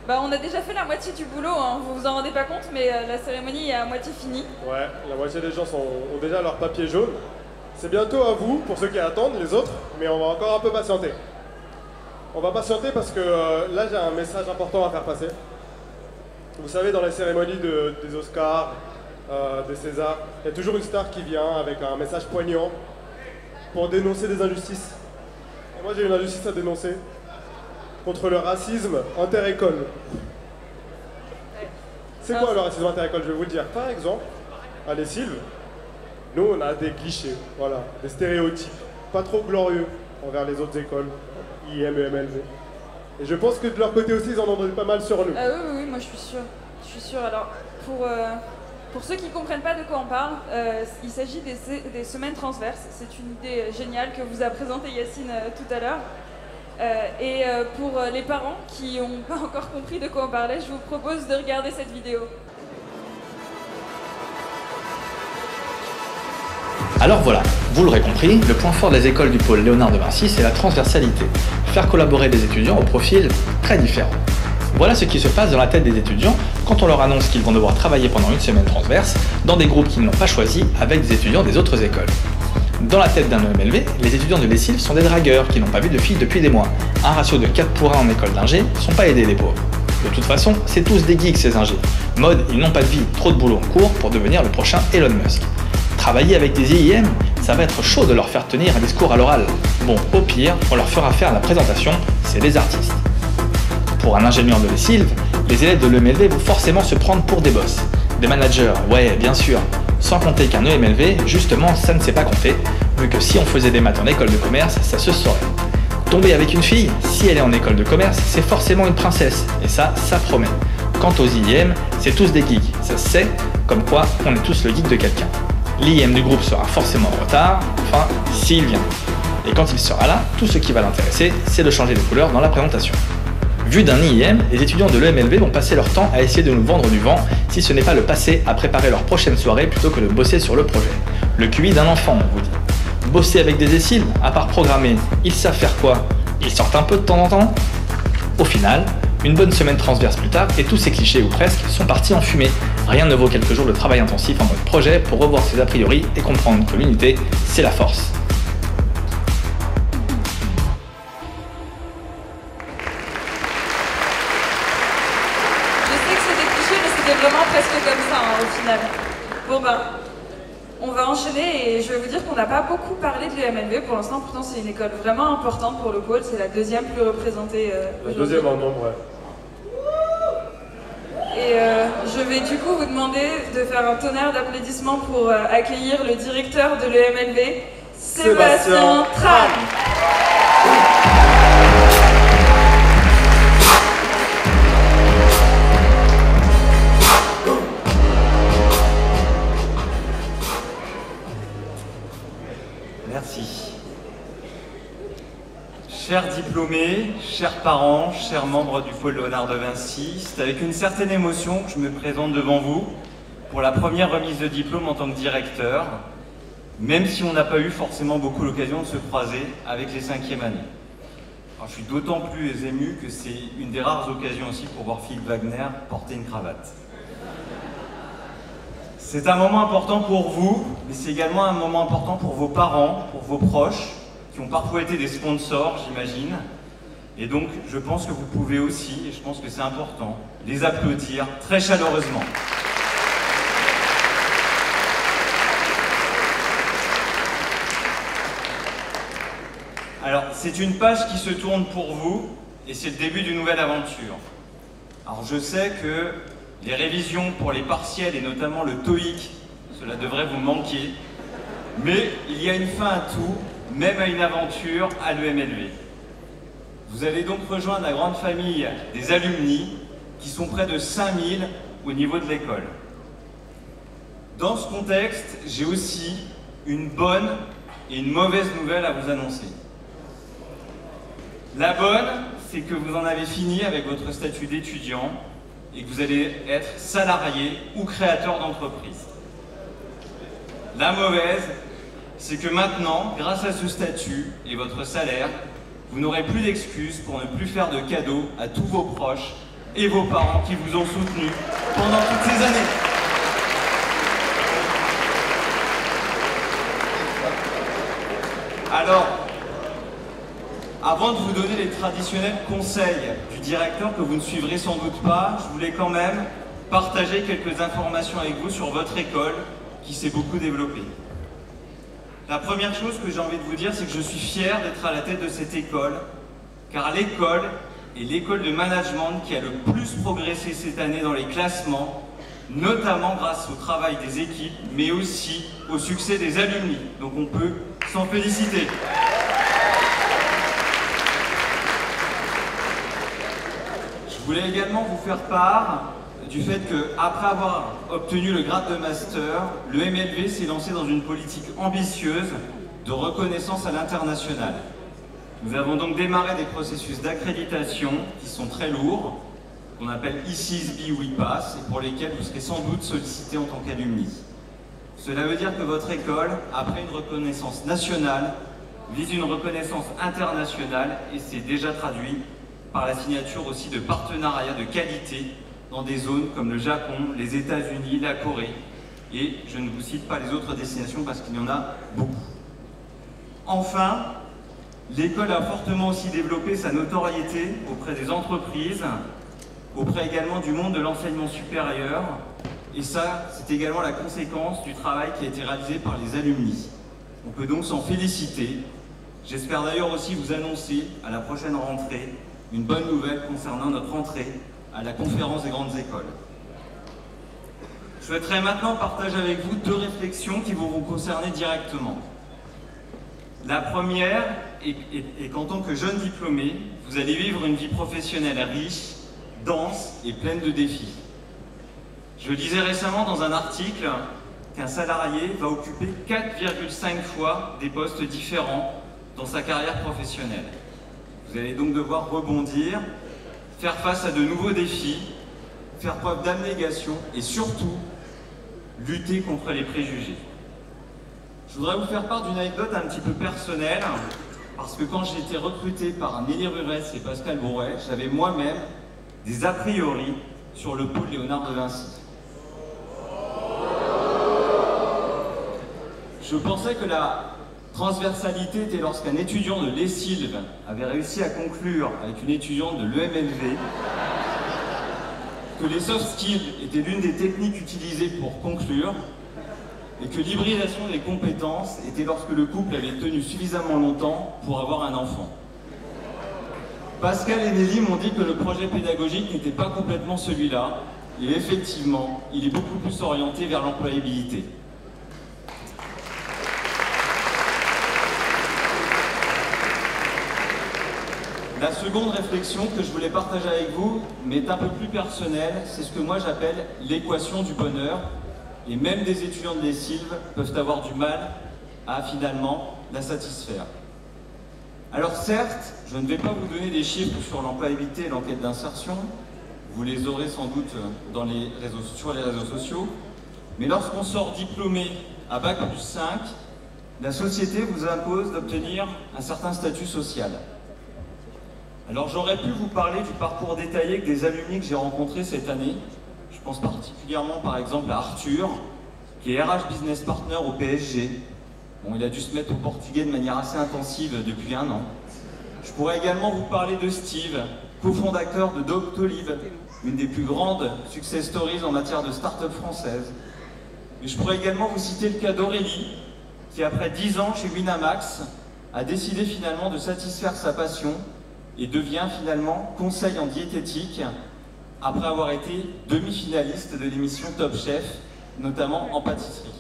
Bah, on a déjà fait la moitié du boulot, hein. Vous vous en rendez pas compte, mais la cérémonie est à moitié finie. Ouais, la moitié des gens ont déjà leur papier jaune. C'est bientôt à vous, pour ceux qui attendent, les autres, mais on va encore un peu patienter. On va patienter parce que là j'ai un message important à faire passer. Vous savez, dans les cérémonies des Oscars, des Césars, il y a toujours une star qui vient avec un message poignant pour dénoncer des injustices. Et moi j'ai une injustice à dénoncer contre le racisme inter-école. C'est quoi le racisme inter-école? Je vais vous le dire. Par exemple, à Les Sylves, nous on a des clichés, voilà, des stéréotypes, pas trop glorieux envers les autres écoles, IM et MLV. Et je pense que de leur côté aussi, ils en ont donné pas mal sur nous. Oui, moi je suis sûre. Je suis sûre. Alors, pour ceux qui ne comprennent pas de quoi on parle, il s'agit des semaines transverses. C'est une idée géniale que vous a présentée Yacine tout à l'heure. Pour les parents qui n'ont pas encore compris de quoi on parlait, je vous propose de regarder cette vidéo. Alors voilà, vous l'aurez compris, le point fort des écoles du pôle Léonard de Vinci, c'est la transversalité. Faire collaborer des étudiants au profil très différent. Voilà ce qui se passe dans la tête des étudiants quand on leur annonce qu'ils vont devoir travailler pendant une semaine transverse dans des groupes qu'ils n'ont pas choisis avec des étudiants des autres écoles. Dans la tête d'un EMLV, les étudiants de Les Sylves sont des dragueurs qui n'ont pas vu de filles depuis des mois. Un ratio de 4 pour 1 en école d'ingé, sont pas aidés les pauvres. De toute façon, c'est tous des geeks ces ingés. Mode, ils n'ont pas de vie, trop de boulot en cours pour devenir le prochain Elon Musk. Travailler avec des IIM, ça va être chaud de leur faire tenir un discours à l'oral. Bon, au pire, on leur fera faire la présentation, c'est des artistes. Pour un ingénieur de Les Sylves, les élèves de l'EMLV vont forcément se prendre pour des boss. Des managers, ouais, bien sûr. Sans compter qu'un EMLV, justement, ça ne sait pas compter, vu que si on faisait des maths en école de commerce, ça se saurait. Tomber avec une fille, si elle est en école de commerce, c'est forcément une princesse, et ça promet. Quant aux IIM, c'est tous des geeks, ça se sait, comme quoi on est tous le geek de quelqu'un. L'IM du groupe sera forcément en retard, enfin, s'il vient. Et quand il sera là, tout ce qui va l'intéresser, c'est de changer de couleur dans la présentation. Vu d'un IIM, les étudiants de l'EMLV vont passer leur temps à essayer de nous vendre du vent, si ce n'est pas le passer à préparer leur prochaine soirée plutôt que de bosser sur le projet. Le QI d'un enfant, on vous dit. Bosser avec des éciles, à part programmer, ils savent faire quoi? Ils sortent un peu de temps en temps? Au final, une bonne semaine transverse plus tard, et tous ces clichés, ou presque, sont partis en fumée. Rien ne vaut quelques jours de travail intensif en mode projet pour revoir ses a priori et comprendre que l'unité, c'est la force. Vraiment presque comme ça, hein, au final. Bon ben, on va enchaîner et je vais vous dire qu'on n'a pas beaucoup parlé de l'EMLV pour l'instant, pourtant c'est une école vraiment importante pour le pôle, c'est la deuxième plus représentée la deuxième en nombre, ouais. Et je vais du coup vous demander de faire un tonnerre d'applaudissements pour accueillir le directeur de l'EMLV, Sébastien Tran. Merci. Chers diplômés, chers parents, chers membres du pôle Léonard de Vinci, c'est avec une certaine émotion que je me présente devant vous pour la première remise de diplôme en tant que directeur, même si on n'a pas eu forcément beaucoup l'occasion de se croiser avec les 5e années. Alors, je suis d'autant plus ému que c'est une des rares occasions aussi pour voir Philippe Wagner porter une cravate. C'est un moment important pour vous, mais c'est également un moment important pour vos parents, pour vos proches, qui ont parfois été des sponsors, j'imagine. Et donc, je pense que vous pouvez aussi, et je pense que c'est important, les applaudir très chaleureusement. Alors, c'est une page qui se tourne pour vous, et c'est le début d'une nouvelle aventure. Alors, je sais que les révisions pour les partiels, et notamment le TOEIC, cela devrait vous manquer, mais il y a une fin à tout, même à une aventure à l'EMLV. Vous allez donc rejoindre la grande famille des alumni, qui sont près de 5000 au niveau de l'école. Dans ce contexte, j'ai aussi une bonne et une mauvaise nouvelle à vous annoncer. La bonne, c'est que vous en avez fini avec votre statut d'étudiant et que vous allez être salarié ou créateur d'entreprise. La mauvaise, c'est que maintenant, grâce à ce statut et votre salaire, vous n'aurez plus d'excuses pour ne plus faire de cadeaux à tous vos proches et vos parents qui vous ont soutenu pendant toutes ces années. Alors, avant de vous donner les traditionnels conseils du directeur que vous ne suivrez sans doute pas, je voulais quand même partager quelques informations avec vous sur votre école qui s'est beaucoup développée. La première chose que j'ai envie de vous dire, c'est que je suis fier d'être à la tête de cette école, car l'école est l'école de management qui a le plus progressé cette année dans les classements, notamment grâce au travail des équipes, mais aussi au succès des alumni. Donc on peut s'en féliciter. Je voulais également vous faire part du fait qu'après avoir obtenu le grade de master, le MLV s'est lancé dans une politique ambitieuse de reconnaissance à l'international. Nous avons donc démarré des processus d'accréditation qui sont très lourds, qu'on appelle ICISB ou IPAS, et pour lesquels vous serez sans doute sollicité en tant qu'alumni. Cela veut dire que votre école, après une reconnaissance nationale, vise une reconnaissance internationale et c'est déjà traduit par la signature aussi de partenariats de qualité dans des zones comme le Japon, les États-Unis, la Corée, et je ne vous cite pas les autres destinations parce qu'il y en a beaucoup. Enfin, l'école a fortement aussi développé sa notoriété auprès des entreprises, auprès également du monde de l'enseignement supérieur, et ça, c'est également la conséquence du travail qui a été réalisé par les alumni. On peut donc s'en féliciter. J'espère d'ailleurs aussi vous annoncer à la prochaine rentrée une bonne nouvelle concernant notre entrée à la conférence des grandes écoles. Je souhaiterais maintenant partager avec vous deux réflexions qui vont vous concerner directement. La première est qu'en tant que jeune diplômé, vous allez vivre une vie professionnelle riche, dense et pleine de défis. Je lisais récemment dans un article qu'un salarié va occuper 4,5 fois des postes différents dans sa carrière professionnelle. Vous allez donc devoir rebondir, faire face à de nouveaux défis, faire preuve d'abnégation et surtout lutter contre les préjugés. Je voudrais vous faire part d'une anecdote un petit peu personnelle, parce que quand j'ai été recruté par Nelly Rurès et Pascal Brouet, j'avais moi-même des a priori sur le pôle Léonard de Vinci. Je pensais que la transversalité était lorsqu'un étudiant de l'ESILV avait réussi à conclure avec une étudiante de l'EMLV, que les soft skills étaient l'une des techniques utilisées pour conclure, et que l'hybridation des compétences était lorsque le couple avait tenu suffisamment longtemps pour avoir un enfant. Pascal et Nelly m'ont dit que le projet pédagogique n'était pas complètement celui-là, et effectivement, il est beaucoup plus orienté vers l'employabilité. La seconde réflexion que je voulais partager avec vous, mais est un peu plus personnelle, c'est ce que moi j'appelle l'équation du bonheur. Et même des étudiants de l'ESILV peuvent avoir du mal à finalement la satisfaire. Alors certes, je ne vais pas vous donner des chiffres sur l'employabilité et l'enquête d'insertion, vous les aurez sans doute sur les réseaux sociaux, Mais lorsqu'on sort diplômé à Bac+5, la société vous impose d'obtenir un certain statut social. Alors j'aurais pu vous parler du parcours détaillé des alumni que j'ai rencontrés cette année. Je pense particulièrement par exemple à Arthur, qui est RH Business Partner au PSG. Bon, il a dû se mettre au portugais de manière assez intensive depuis 1 an. Je pourrais également vous parler de Steve, cofondateur de Doctolib, une des plus grandes success stories en matière de start-up française. Et je pourrais également vous citer le cas d'Aurélie, qui après 10 ans chez Winamax, a décidé finalement de satisfaire sa passion et devient finalement conseil en diététique, après avoir été demi-finaliste de l'émission Top Chef, notamment en pâtisserie.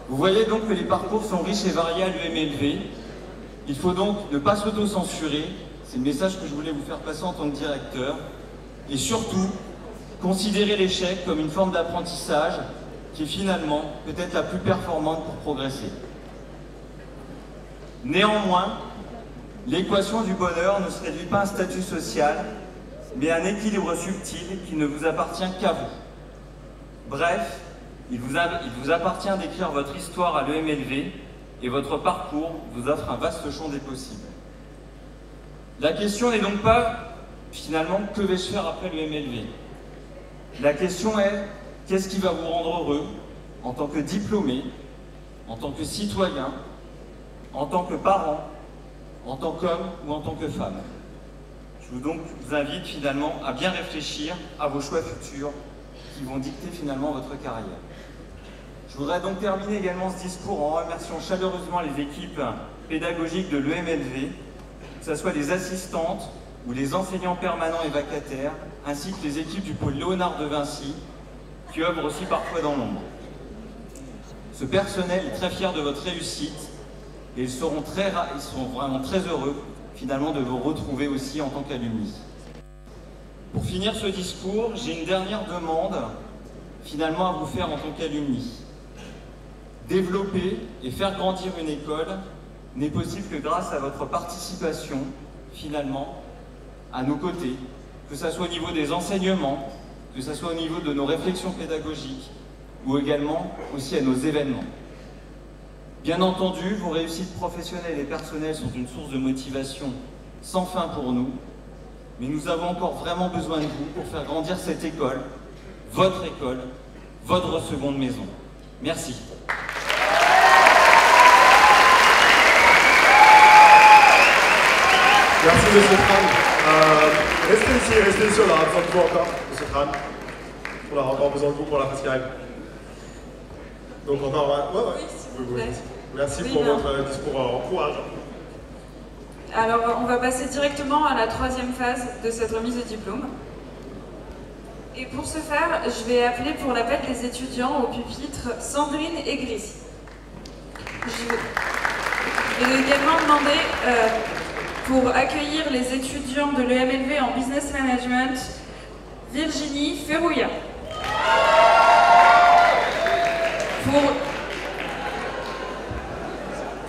Vous voyez donc que les parcours sont riches et variés à l'UMLV. Il faut donc ne pas s'auto-censurer, c'est le message que je voulais vous faire passer en tant que directeur, et surtout, considérer l'échec comme une forme d'apprentissage qui est finalement peut-être la plus performante pour progresser. Néanmoins, l'équation du bonheur ne se réduit pas à un statut social, mais à un équilibre subtil qui ne vous appartient qu'à vous. Bref, il vous appartient d'écrire votre histoire à l'EMLV et votre parcours vous offre un vaste champ des possibles. La question n'est donc pas, finalement, que vais-je faire après l'EMLV? La question est, qu'est-ce qui va vous rendre heureux en tant que diplômé, en tant que citoyen, en tant que parent, en tant qu'homme ou en tant que femme? Je vous invite finalement à bien réfléchir à vos choix futurs qui vont dicter finalement votre carrière. Je voudrais donc terminer également ce discours en remerciant chaleureusement les équipes pédagogiques de l'EMLV, que ce soit les assistantes ou les enseignants permanents et vacataires, ainsi que les équipes du pôle Léonard de Vinci, qui œuvrent aussi parfois dans l'ombre. Ce personnel est très fier de votre réussite et ils seront vraiment très heureux finalement de vous retrouver aussi en tant qu'alumni. Pour finir ce discours, j'ai une dernière demande finalement à vous faire en tant qu'alumni. Développer et faire grandir une école n'est possible que grâce à votre participation finalement à nos côtés, que ce soit au niveau des enseignements, que ce soit au niveau de nos réflexions pédagogiques ou également aussi à nos événements. Bien entendu, vos réussites professionnelles et personnelles sont une source de motivation sans fin pour nous, mais nous avons encore vraiment besoin de vous pour faire grandir cette école, votre seconde maison. Merci. Merci Monsieur Tran. Restez ici, on aura besoin de vous encore, Monsieur Tran. On aura encore besoin de vous pour la phase qui arrive. Donc encore, oui, s'il vous plaît. Merci pour votre discours encourageant. Alors, on va passer directement à la 3e phase de cette remise de diplôme. Et pour ce faire, je vais appeler pour l'appel des étudiants au pupitre Sandrine et Gris. Je vais également demander, pour accueillir les étudiants de l'EMLV en Business Management, Virginie Ferrouillat.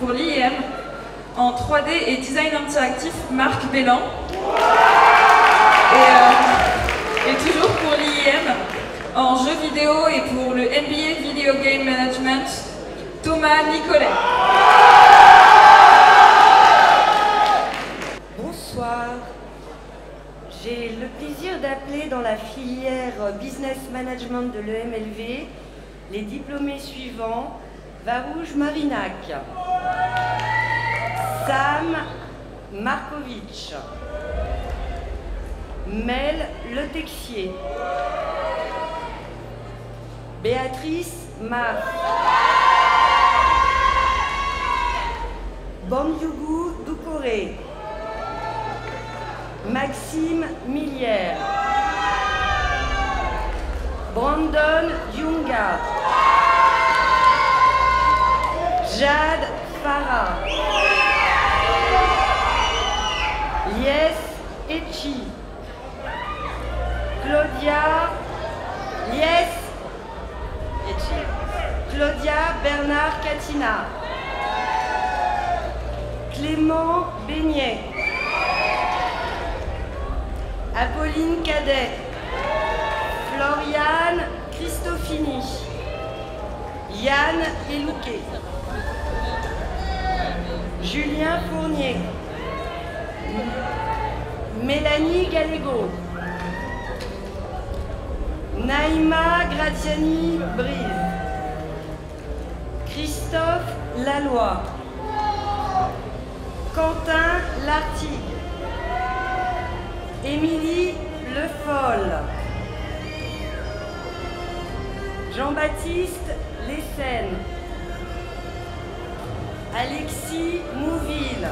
Pour l'IEM, en 3D et design interactif, Marc Bellan. Et toujours pour l'IEM, en jeux vidéo et pour le MBA Video Game Management, Thomas Nicolet. Bonsoir. J'ai le plaisir d'appeler dans la filière Business Management de l'EMLV les diplômés suivants: Varouche Marinac, Sam Markovic, Mel Le Texier, Béatrice Mar, Bamyougou Doucouré, Maxime Millière, Brandon Yunga, Jade Farah, Lies Echi, Claudia Bernard Catina, Clément Beignet, Apolline Cadet, Floriane Christofini, Yann Elouquet, Julien Fournier, Mélanie Gallego, Naïma Graziani-Brise, Christophe Laloy, Quentin Lartigue, Émilie Le Foll, Jean-Baptiste Lessène, Alexis Mouville,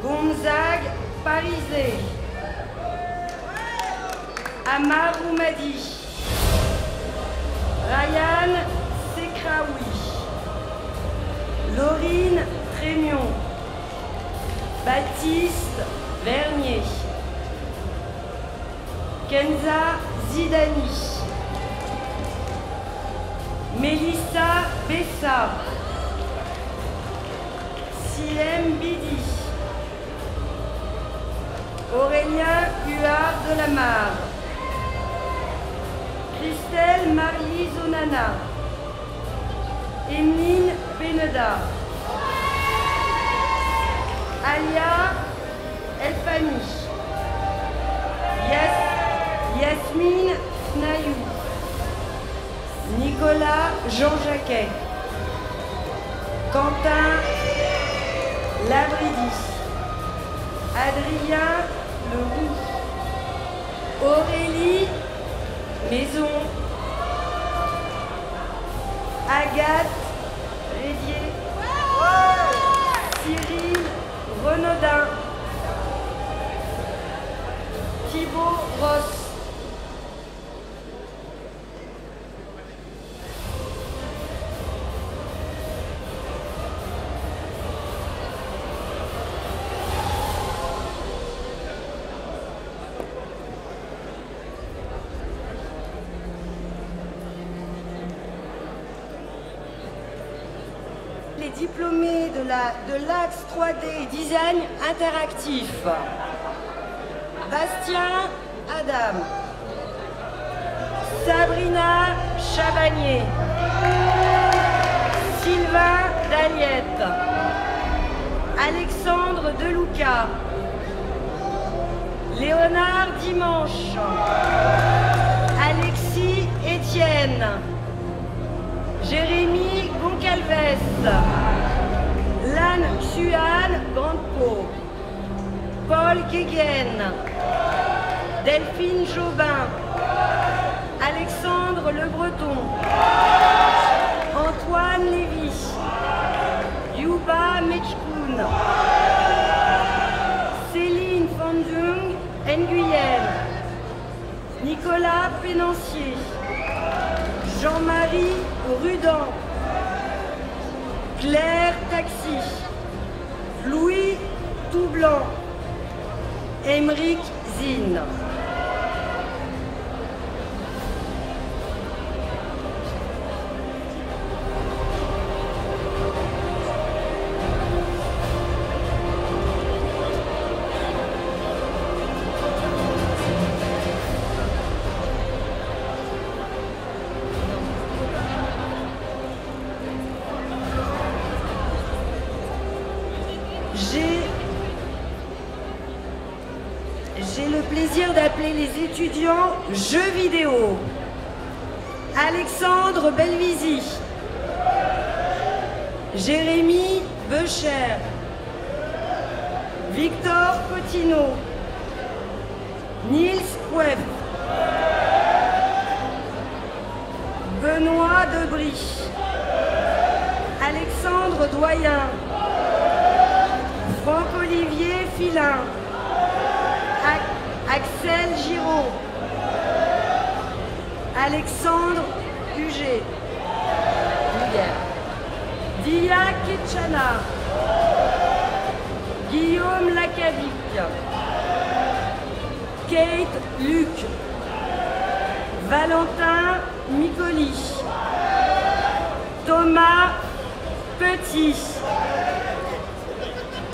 Gonzague Parisé, Amar Oumadi, Ryan Sekraoui, Laurine Trémion, Baptiste Vernier, Kenza Zidani, Mélissa Bessa, Silem Bidi, Aurélien Huard de la Mare, Christelle Marie Zonana, Emeline Beneda, Alia Elfani, Yasmine Nayou, Nicolas Jean-Jacquet, Quentin Labridi, Adrien Leroux, Aurélie Maison, Agathe Rédier, Cyril Renaudin, Thibaut Ross, les diplômés de l'Axe 3D Design Interactif. Bastien Adam, Sabrina Chabagnier, Sylvain Daliette, Alexandre Delouca, Léonard Dimanche, Alexis Etienne, Jérémy Goncalves, Lan Xuan Grandpo, Paul Guéguen, Delphine Jobin, Alexandre Le Breton, Antoine Lévy, Yuba Mechkoun, Céline Fandung Nguyen, Nicolas Pénancier, Jean-Marie Rudan, Claire Taxi, Louis Toublanc, Émeric Zine. J'ai le plaisir d'appeler les étudiants jeux vidéo. Alexandre Belvisi, Jérémy Becher, Victor Cotino, Niels Couef, Benoît Debry, Alexandre Doyen, Franck-Olivier Filin, Axel Giraud, Alexandre Huget, Dia Ketchana, Guillaume Lacavic, Kate Luc, Valentin Micoli, Thomas Petit,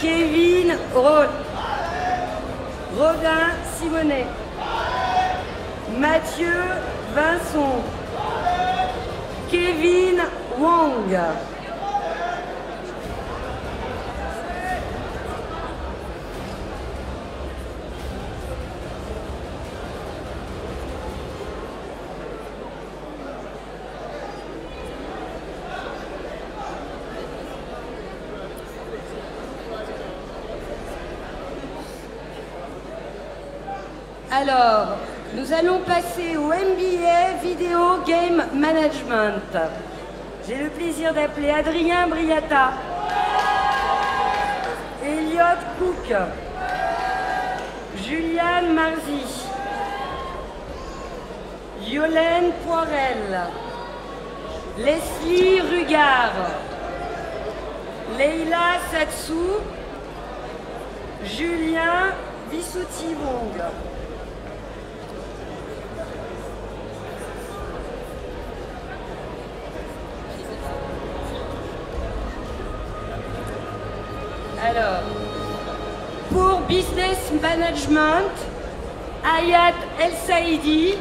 Kevin Roth, Rodin Simonet, Mathieu Vincent, Kevin Wang. Alors, nous allons passer au MBA Video Game Management. J'ai le plaisir d'appeler Adrien Briata, Elliot Cook, Juliane Marzy, Yolène Poirel, Leslie Rugard, Leila Satsou, Julien Vissouti-Wong. Alors, pour Business Management, Ayat El Saïdi,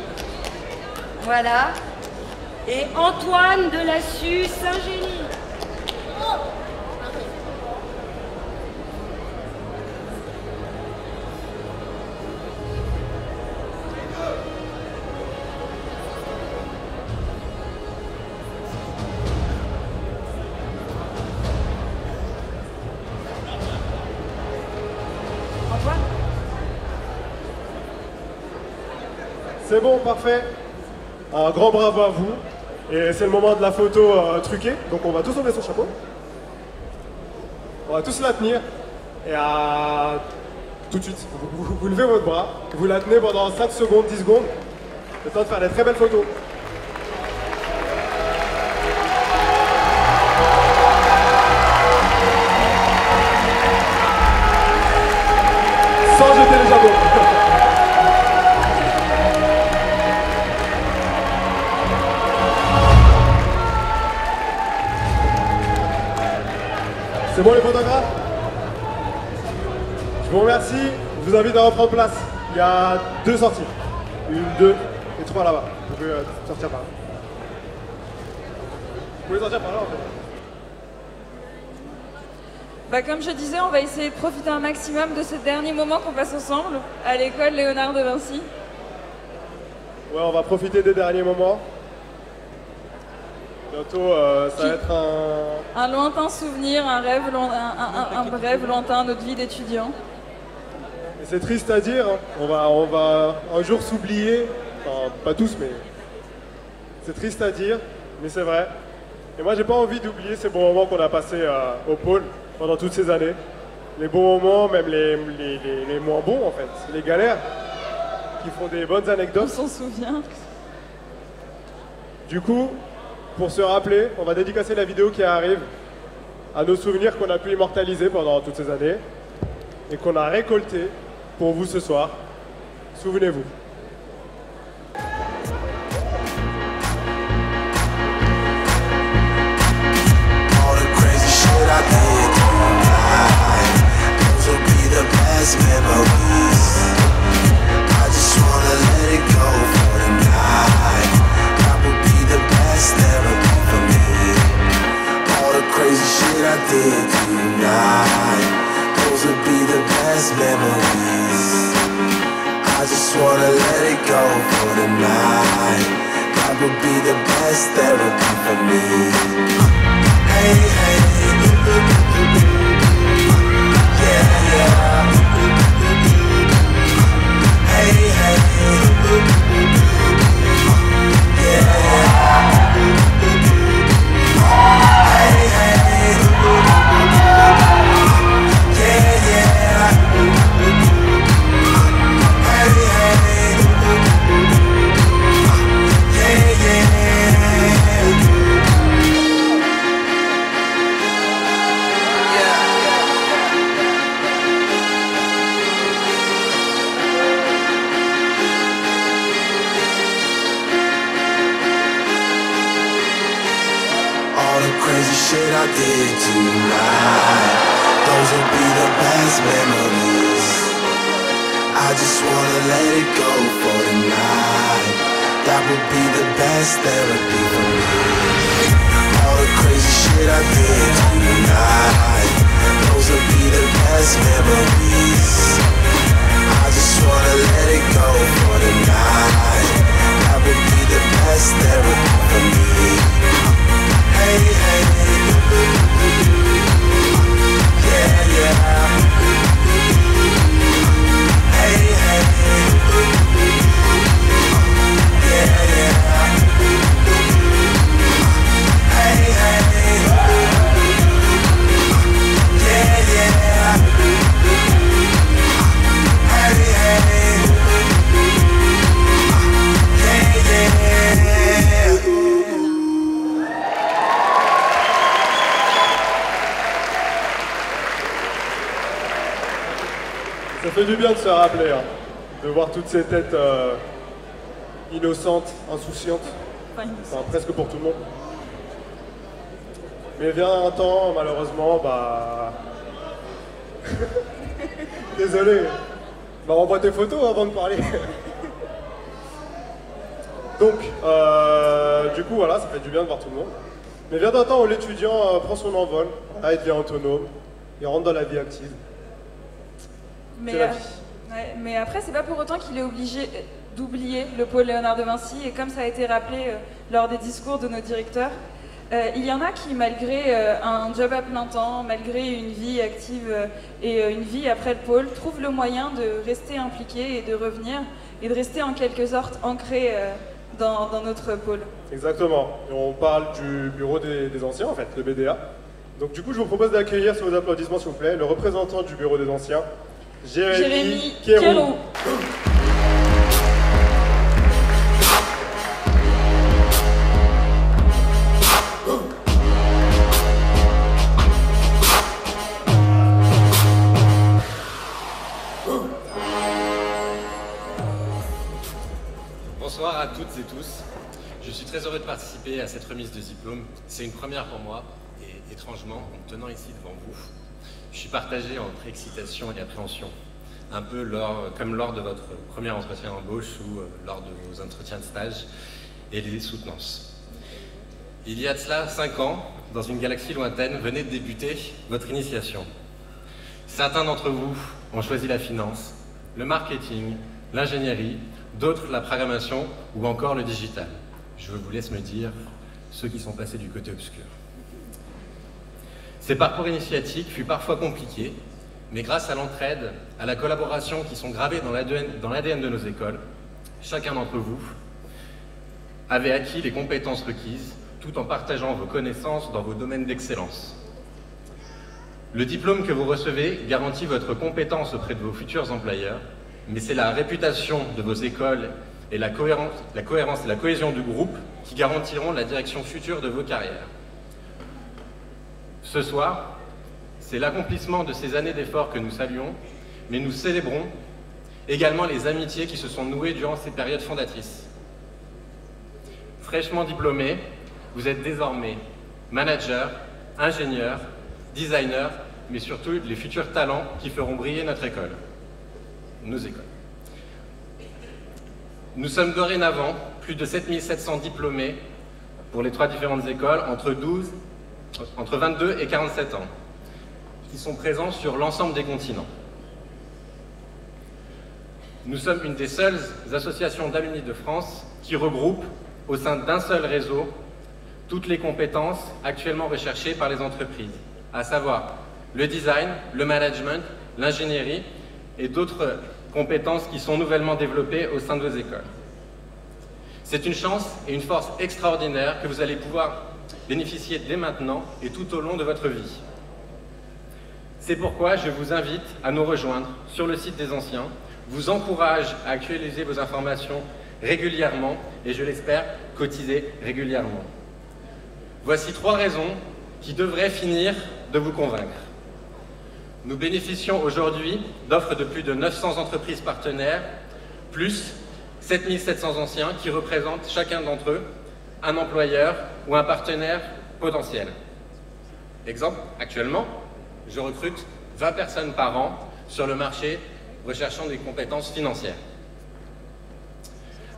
voilà, et Antoine Delassus Saint-Génie. C'est bon, parfait. Un grand bravo à vous. Et c'est le moment de la photo truquée. Donc on va tous enlever son chapeau. On va tous la tenir. Et tout de suite, vous levez votre bras. Vous la tenez pendant 5 secondes, 10 secondes. Le temps de faire des très belles photos. Sans jeter les chapeaux. C'est bon les photographes? Je vous remercie, je vous invite à reprendre place. Il y a 2 sorties. 1, 2 et 3 là-bas. Vous pouvez sortir par là. Vous pouvez sortir par là en fait. Bah, comme je disais, on va essayer de profiter un maximum de ce dernier moment qu'on passe ensemble à l'école Léonard de Vinci. Ouais, on va profiter des derniers moments. Bientôt, ça va être un lointain souvenir, un rêve lointain, notre vie d'étudiant. Et c'est triste à dire, hein. On va un jour s'oublier, enfin pas tous, mais c'est triste à dire, mais c'est vrai. Et moi, j'ai pas envie d'oublier ces bons moments qu'on a passés au pôle pendant toutes ces années. Les bons moments, même les moins bons en fait, les galères qui font des bonnes anecdotes. On s'en souvient. Du coup, pour se rappeler, on va dédicacer la vidéo qui arrive à nos souvenirs qu'on a pu immortaliser pendant toutes ces années et qu'on a récolté pour vous ce soir. Souvenez-vous. I did tonight, those would be the best memories. I just wanna let it go for tonight. That would be the best therapy for me. Hey, hey, yeah, yeah. Hey, hey, yeah, yeah. Hey, hey. Shit I did tonight, those will be the best memories. I just wanna let it go for tonight. that would be the best therapy for me. All the crazy shit I did tonight, those would be the best memories. I just wanna let it go for the night. That would be the best therapy for me. Hey, hey, yeah, yeah. Hey, hey, yeah, yeah. Hey, hey, yeah, yeah. Hey, hey, yeah, yeah. Ça fait du bien de se rappeler, hein, de voir toutes ces têtes innocentes, insouciantes, enfin, presque pour tout le monde. Mais vient un temps, malheureusement, bah... Désolé, bah renvoie tes photos avant de parler. Donc, du coup, voilà, ça fait du bien de voir tout le monde. Mais vient un temps où l'étudiant prend son envol, là, il devient autonome, il rentre dans la vie active. Mais, C'est la vie. mais après, c'est pas pour autant qu'il est obligé d'oublier le pôle Léonard de Vinci. Et comme ça a été rappelé lors des discours de nos directeurs, il y en a qui, malgré un job à plein temps, malgré une vie active et une vie après le pôle, trouvent le moyen de rester impliqués et de revenir, et de rester en quelque sorte ancrés dans notre pôle. Exactement. Et on parle du bureau des anciens, en fait, le BDA. Donc du coup, je vous propose d'accueillir, sur vos applaudissements, s'il vous plaît, le représentant du bureau des anciens, Jérémy Kérou. Bonsoir à toutes et tous. Je suis très heureux de participer à cette remise de diplôme. C'est une première pour moi et étrangement, en me tenant ici devant vous, je suis partagé entre excitation et appréhension, un peu comme lors de votre premier entretien d'embauche ou lors de vos entretiens de stage et les soutenances. Il y a de cela 5 ans, dans une galaxie lointaine, venait de débuter votre initiation. Certains d'entre vous ont choisi la finance, le marketing, l'ingénierie, d'autres la programmation ou encore le digital. Je vous laisse me dire ceux qui sont passés du côté obscur. Ces parcours initiatiques furent parfois compliqués, mais grâce à l'entraide, à la collaboration qui sont gravées dans l'ADN de nos écoles, chacun d'entre vous avait acquis les compétences requises tout en partageant vos connaissances dans vos domaines d'excellence. Le diplôme que vous recevez garantit votre compétence auprès de vos futurs employeurs, mais c'est la réputation de vos écoles et la cohérence et la cohésion du groupe qui garantiront la direction future de vos carrières. Ce soir, c'est l'accomplissement de ces années d'efforts que nous saluons, mais nous célébrons également les amitiés qui se sont nouées durant ces périodes fondatrices. Fraîchement diplômés, vous êtes désormais managers, ingénieurs, designers, mais surtout les futurs talents qui feront briller notre école, nos écoles. Nous sommes dorénavant plus de 7700 diplômés pour les 3 différentes écoles entre 22 et 47 ans, qui sont présents sur l'ensemble des continents. Nous sommes une des seules associations d'alumni de France qui regroupe au sein d'un seul réseau toutes les compétences actuellement recherchées par les entreprises, à savoir le design, le management, l'ingénierie et d'autres compétences qui sont nouvellement développées au sein de vos écoles. C'est une chance et une force extraordinaire que vous allez pouvoir bénéficier dès maintenant et tout au long de votre vie. C'est pourquoi je vous invite à nous rejoindre sur le site des anciens, vous encourage à actualiser vos informations régulièrement et, je l'espère, cotiser régulièrement. Voici 3 raisons qui devraient finir de vous convaincre. Nous bénéficions aujourd'hui d'offres de plus de 900 entreprises partenaires, plus 7700 anciens qui représentent chacun d'entre eux un employeur ou un partenaire potentiel. Exemple, actuellement, je recrute 20 personnes par an sur le marché recherchant des compétences financières.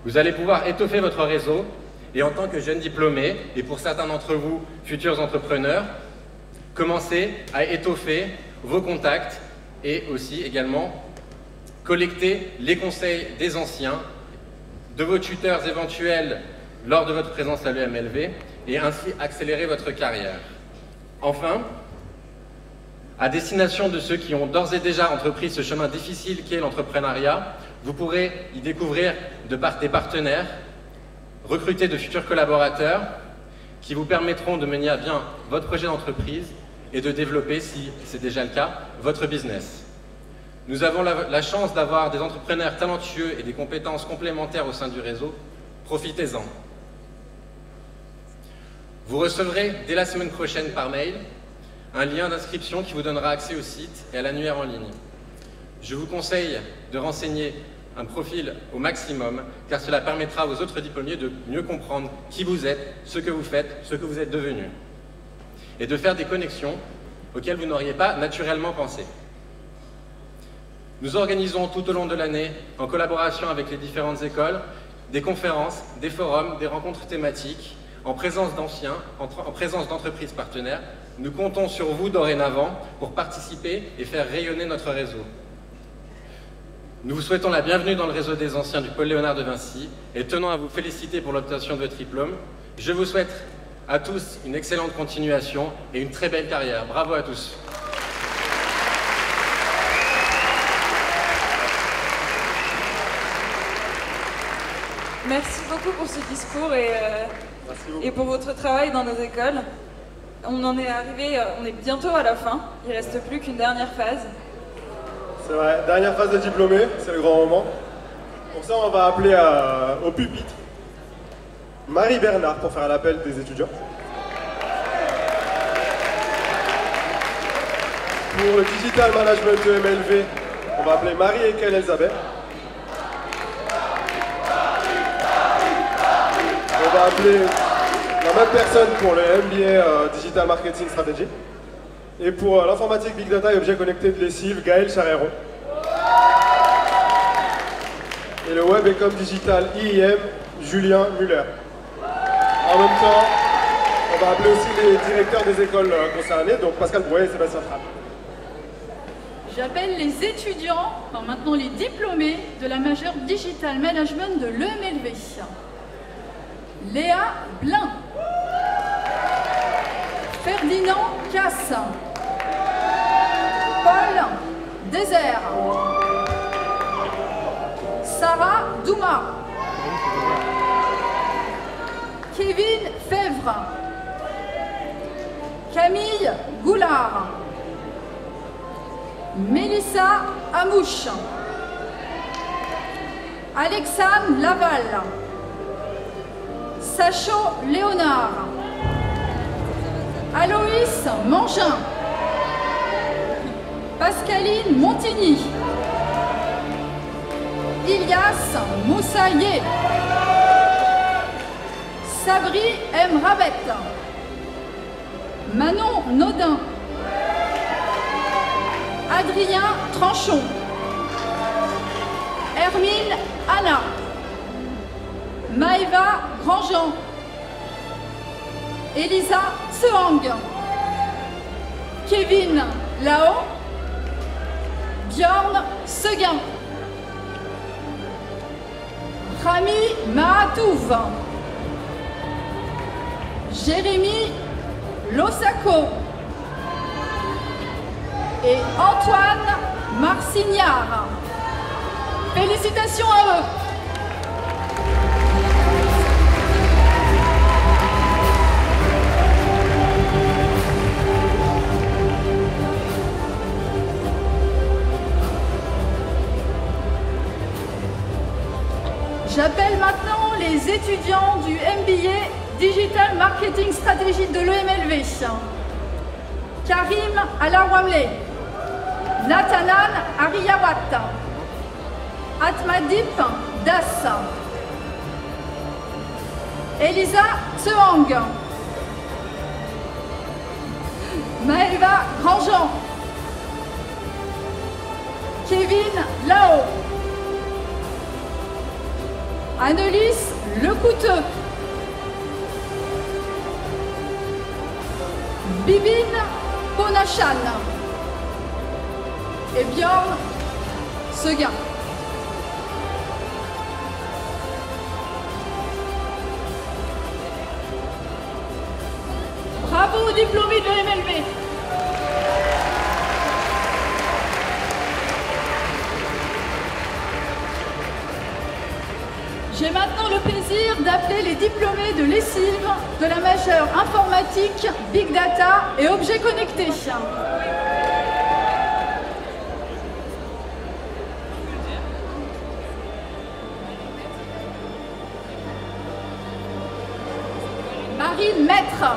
Vous allez pouvoir étoffer votre réseau et en tant que jeune diplômé, et pour certains d'entre vous, futurs entrepreneurs, commencer à étoffer vos contacts et aussi également collecter les conseils des anciens, de vos tuteurs éventuels lors de votre présence à l'EMLV et ainsi accélérer votre carrière. Enfin, à destination de ceux qui ont d'ores et déjà entrepris ce chemin difficile qu'est l'entrepreneuriat, vous pourrez y découvrir des partenaires, recruter de futurs collaborateurs qui vous permettront de mener à bien votre projet d'entreprise et de développer, si c'est déjà le cas, votre business. Nous avons la chance d'avoir des entrepreneurs talentueux et des compétences complémentaires au sein du réseau. Profitez-en. Vous recevrez dès la semaine prochaine par mail un lien d'inscription qui vous donnera accès au site et à l'annuaire en ligne. Je vous conseille de renseigner un profil au maximum, car cela permettra aux autres diplômés de mieux comprendre qui vous êtes, ce que vous faites, ce que vous êtes devenu, et de faire des connexions auxquelles vous n'auriez pas naturellement pensé. Nous organisons tout au long de l'année, en collaboration avec les différentes écoles, des conférences, des forums, des rencontres thématiques, en présence d'anciens, en présence d'entreprises partenaires. Nous comptons sur vous dorénavant pour participer et faire rayonner notre réseau. Nous vous souhaitons la bienvenue dans le réseau des anciens du pôle Léonard de Vinci et tenons à vous féliciter pour l'obtention de votre diplôme. Je vous souhaite à tous une excellente continuation et une très belle carrière. Bravo à tous. Merci beaucoup pour ce discours et pour votre travail dans nos écoles. On en est arrivé, on est bientôt à la fin. Il ne reste plus qu'une dernière phase. C'est vrai, dernière phase de diplômé, c'est le grand moment. Pour ça, on va appeler au pupitre Marie Bernard pour faire l'appel des étudiants. Pour le Digital Management de MLV, on va appeler Marie-Équelle Elisabeth. On va appeler la même personne pour le MBA Digital Marketing Strategy. Et pour l'informatique Big Data et objets connectés de lessive, Gaël Charéron. Et le Web Ecom Digital IIM, Julien Muller. En même temps, on va appeler aussi les directeurs des écoles concernées, donc Pascal Brouet et Sébastien Frappe. J'appelle les étudiants, enfin maintenant les diplômés de la majeure Digital Management de l'EMLV. Léa Blin. Ferdinand Casse. Paul Désert. Sarah Douma. Kevin Fèvre. Camille Goulard. Mélissa Amouche. Alexandre Laval. Sacho Léonard. Aloïs Mangin. Pascaline Montigny. Ilias Moussaillé. Sabri M. Rabet. Manon Nodin. Adrien Tranchon. Hermine Anna. Maëva Grandjean. Elisa Sehang. Kevin Lao. Bjorn Seguin. Rami Mahatouv. Jérémy Losako. Et Antoine Marcignard. Félicitations à eux. J'appelle maintenant les étudiants du MBA Digital Marketing Strategy de l'EMLV. Karim Alawamle. Nathanan Ariyawat. Atmadip Das. Elisa Sehang. Maëva Grandjean. Kevin Lao. Annelise Lecouteux, Bibine Ponachan et Bjorn Seguin. Bravo aux diplômés de l'EMLV. J'ai maintenant le plaisir d'appeler les diplômés de l'ESILV de la majeure informatique, Big Data et objets connectés. Marie Maître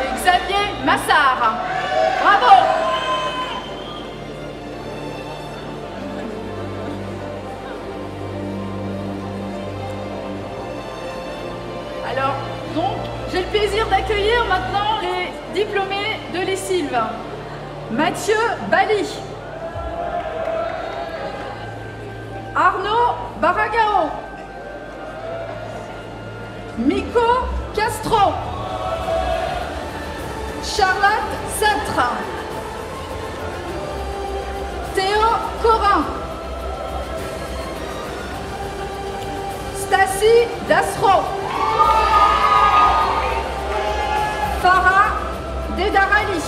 et Xavier Massard. Bravo! Alors, donc, j'ai le plaisir d'accueillir maintenant les diplômés de l'ESILV. Mathieu Bali, Arnaud Baragao, Miko Castro, Charlotte Satre, Théo Corin, Stacy Dasro, Farah Dedarali,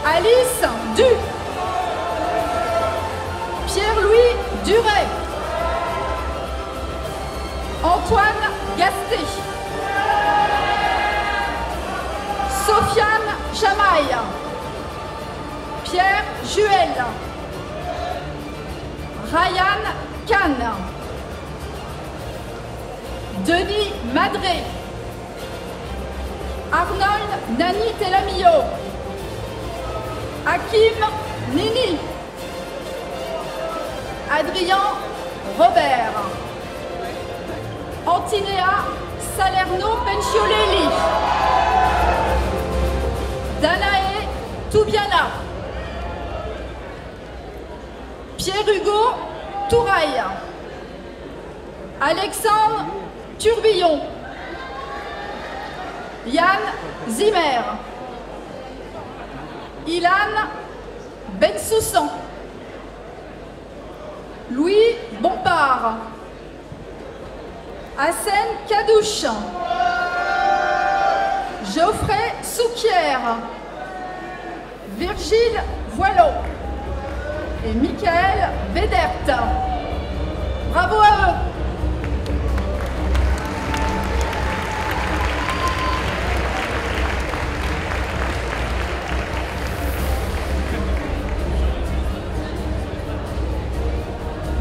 Alice Du, Pierre-Louis Duret, Antoine Gasté, Sofiane Chamaille, Pierre Juel, Ryan Kahn, Denis Madré, Arnold Nani Telamio, Hakim Nini, Adrien Robert, Antinea Salerno Penciolelli, Danae Toubiana, Pierre-Hugo Touraille, Alexandre Turbillon, Yann Zimmer, Ilan Bensoussan, Louis Bompard, Hassen Kadouche, Geoffrey Souquière, Virgile Voilot et Michael Vedert. Bravo à eux.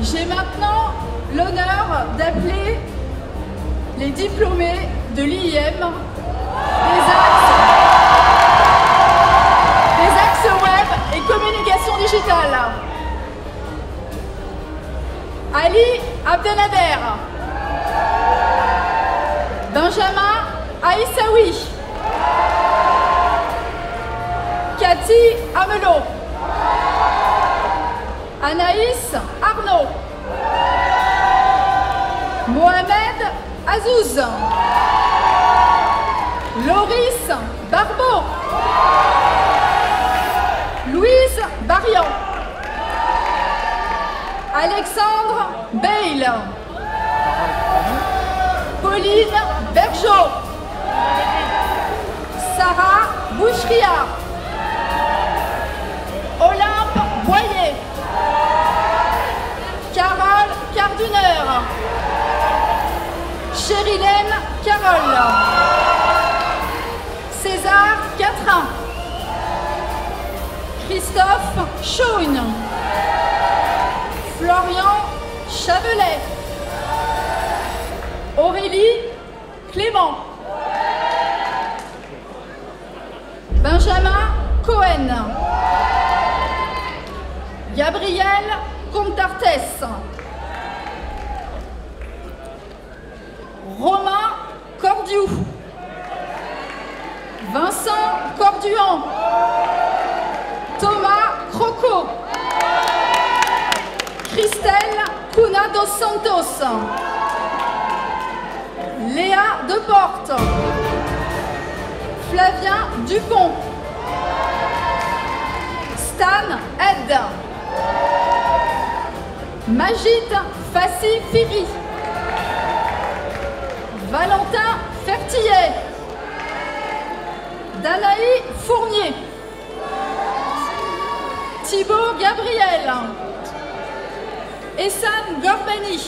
J'ai maintenant l'honneur d'appeler les diplômés de l'IIM des axes web et communication digitale. Ali Abdelnader, Benjamin Aïssaoui, Cathy Amelot, Anaïs Arnaud, Mohamed Azouz, Loris Barbeau, Louise Barian, Alexandre Bayle, Pauline Bergeau, Sarah Boucheria, Olympe Boyer, Carole Carduneur, Cherilène Carole, César Catrin, Christophe Chaune, Florian Chavelet, Aurélie Clément, Benjamin Cohen, Gabriel Comtartes, Romain Cordiou, Vincent Corduan, Thomas Croco, Christelle Luna dos Santos, Léa Deportes, Flavien Dupont, Stan Ed, Majid Fassi Firi, Valentin Fertillet, Danaï Fournier, Thibaut Gabriel, Essan Gorbani,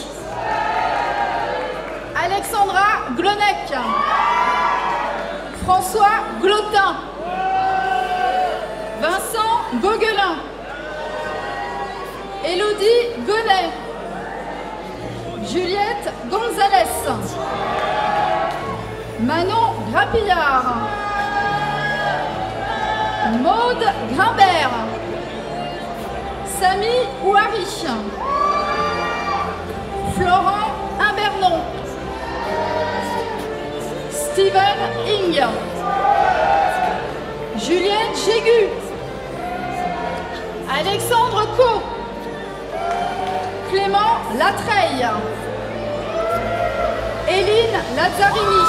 Alexandra Glonec, François Glotin, Vincent Gauguelin, Élodie Gonnet, Juliette Gonzalez, Manon Grappillard, Maude Grimbert, Samy Ouari, Florent Imbernon, Steven Ing, Juliette Jégu, Alexandre Co, Clément Latreille, Éline Lazzarini,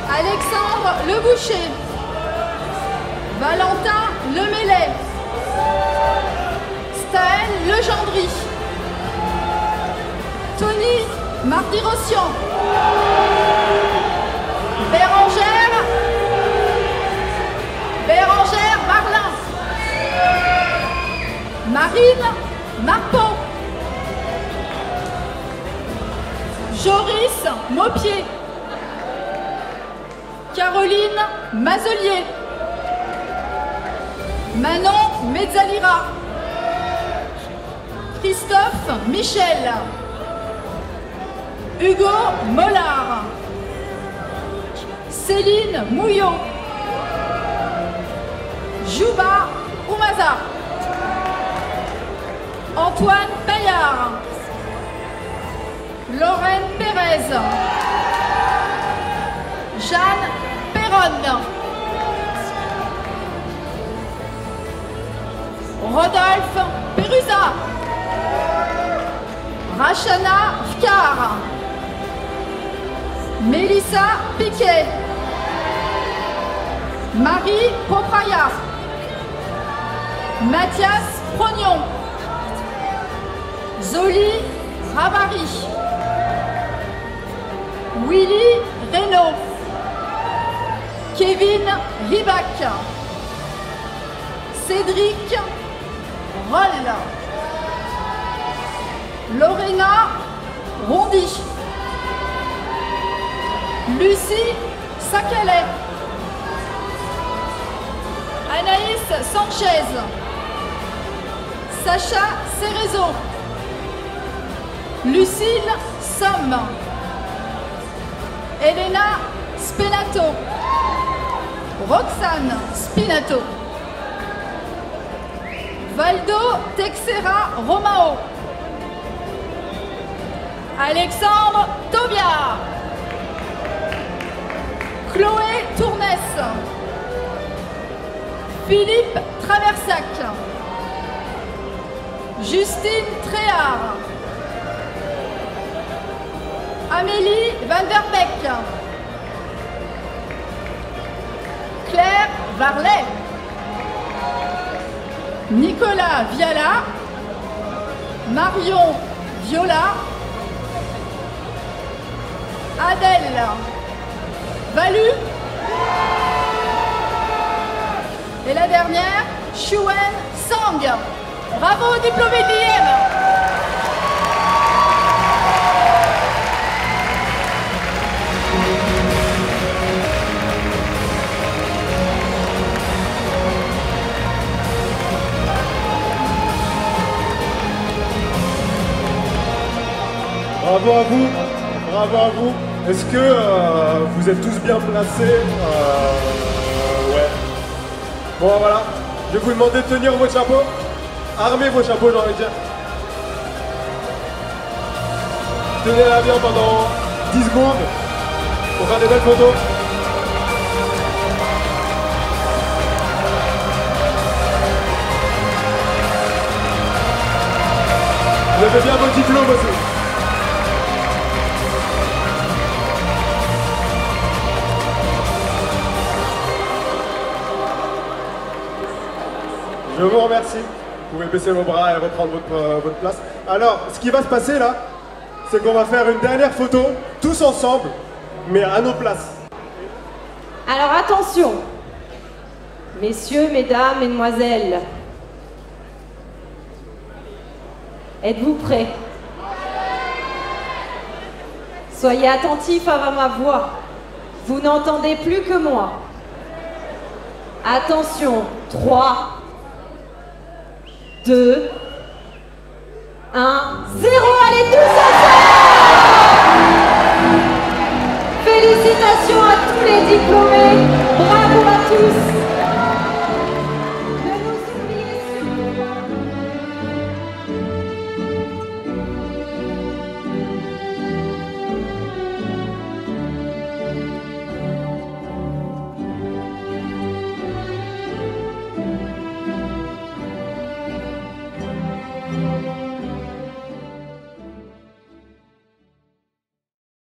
Alexandre Leboucher, Valentin Leméllet, Staël Legendry, Tony Marty-Rossian, Bérangère Marlin, Marine Marpeau, Joris Maupied, Caroline Mazelier, Manon Mezzalira, Christophe Michel, Hugo Mollard, Céline Mouillot, Jouba Oumaza, Antoine Paillard, Lorraine Pérez, Jeanne Perronne, Rodolphe Perusa, Rachana Fkar, Mélissa Piquet, Marie Popraya, Mathias Prognon, Zoli Rabari, Willy Reynaud, Kevin Ribac, Cédric Roll, Lorena Rondy, Lucie Sacalet, Anaïs Sanchez, Sacha Cerezo, Lucille Somme, Elena Spenato, Roxane Spinato, Valdo Texera Romao, Alexandre Tobia, Chloé Tournès, Philippe Traversac, Justine Tréhard, Amélie Van Der Beek, Claire Varlet, Nicolas Viala, Marion Viola, Adèle Valu, et la dernière, Shuen Sang. Bravo, diplômé de l'IM. Bravo à vous, bravo à vous. Est-ce que vous êtes tous bien placés? Ouais. Bon voilà, je vais vous demander de tenir vos chapeaux. Armez vos chapeaux, j'ai envie de dire. Tenez-la bien pendant 10 secondes pour faire des belles photos. Vous avez bien vos diplômes aussi. Je vous remercie. Vous pouvez baisser vos bras et reprendre votre place. Alors, ce qui va se passer là, c'est qu'on va faire une dernière photo, tous ensemble, mais à nos places. Alors attention, messieurs, mesdames, mesdemoiselles, êtes-vous prêts? Soyez attentifs à ma voix, vous n'entendez plus que moi. Attention, 3, 2, 1, 0, allez tous ensemble! Félicitations à tous les diplômés, bravo à tous!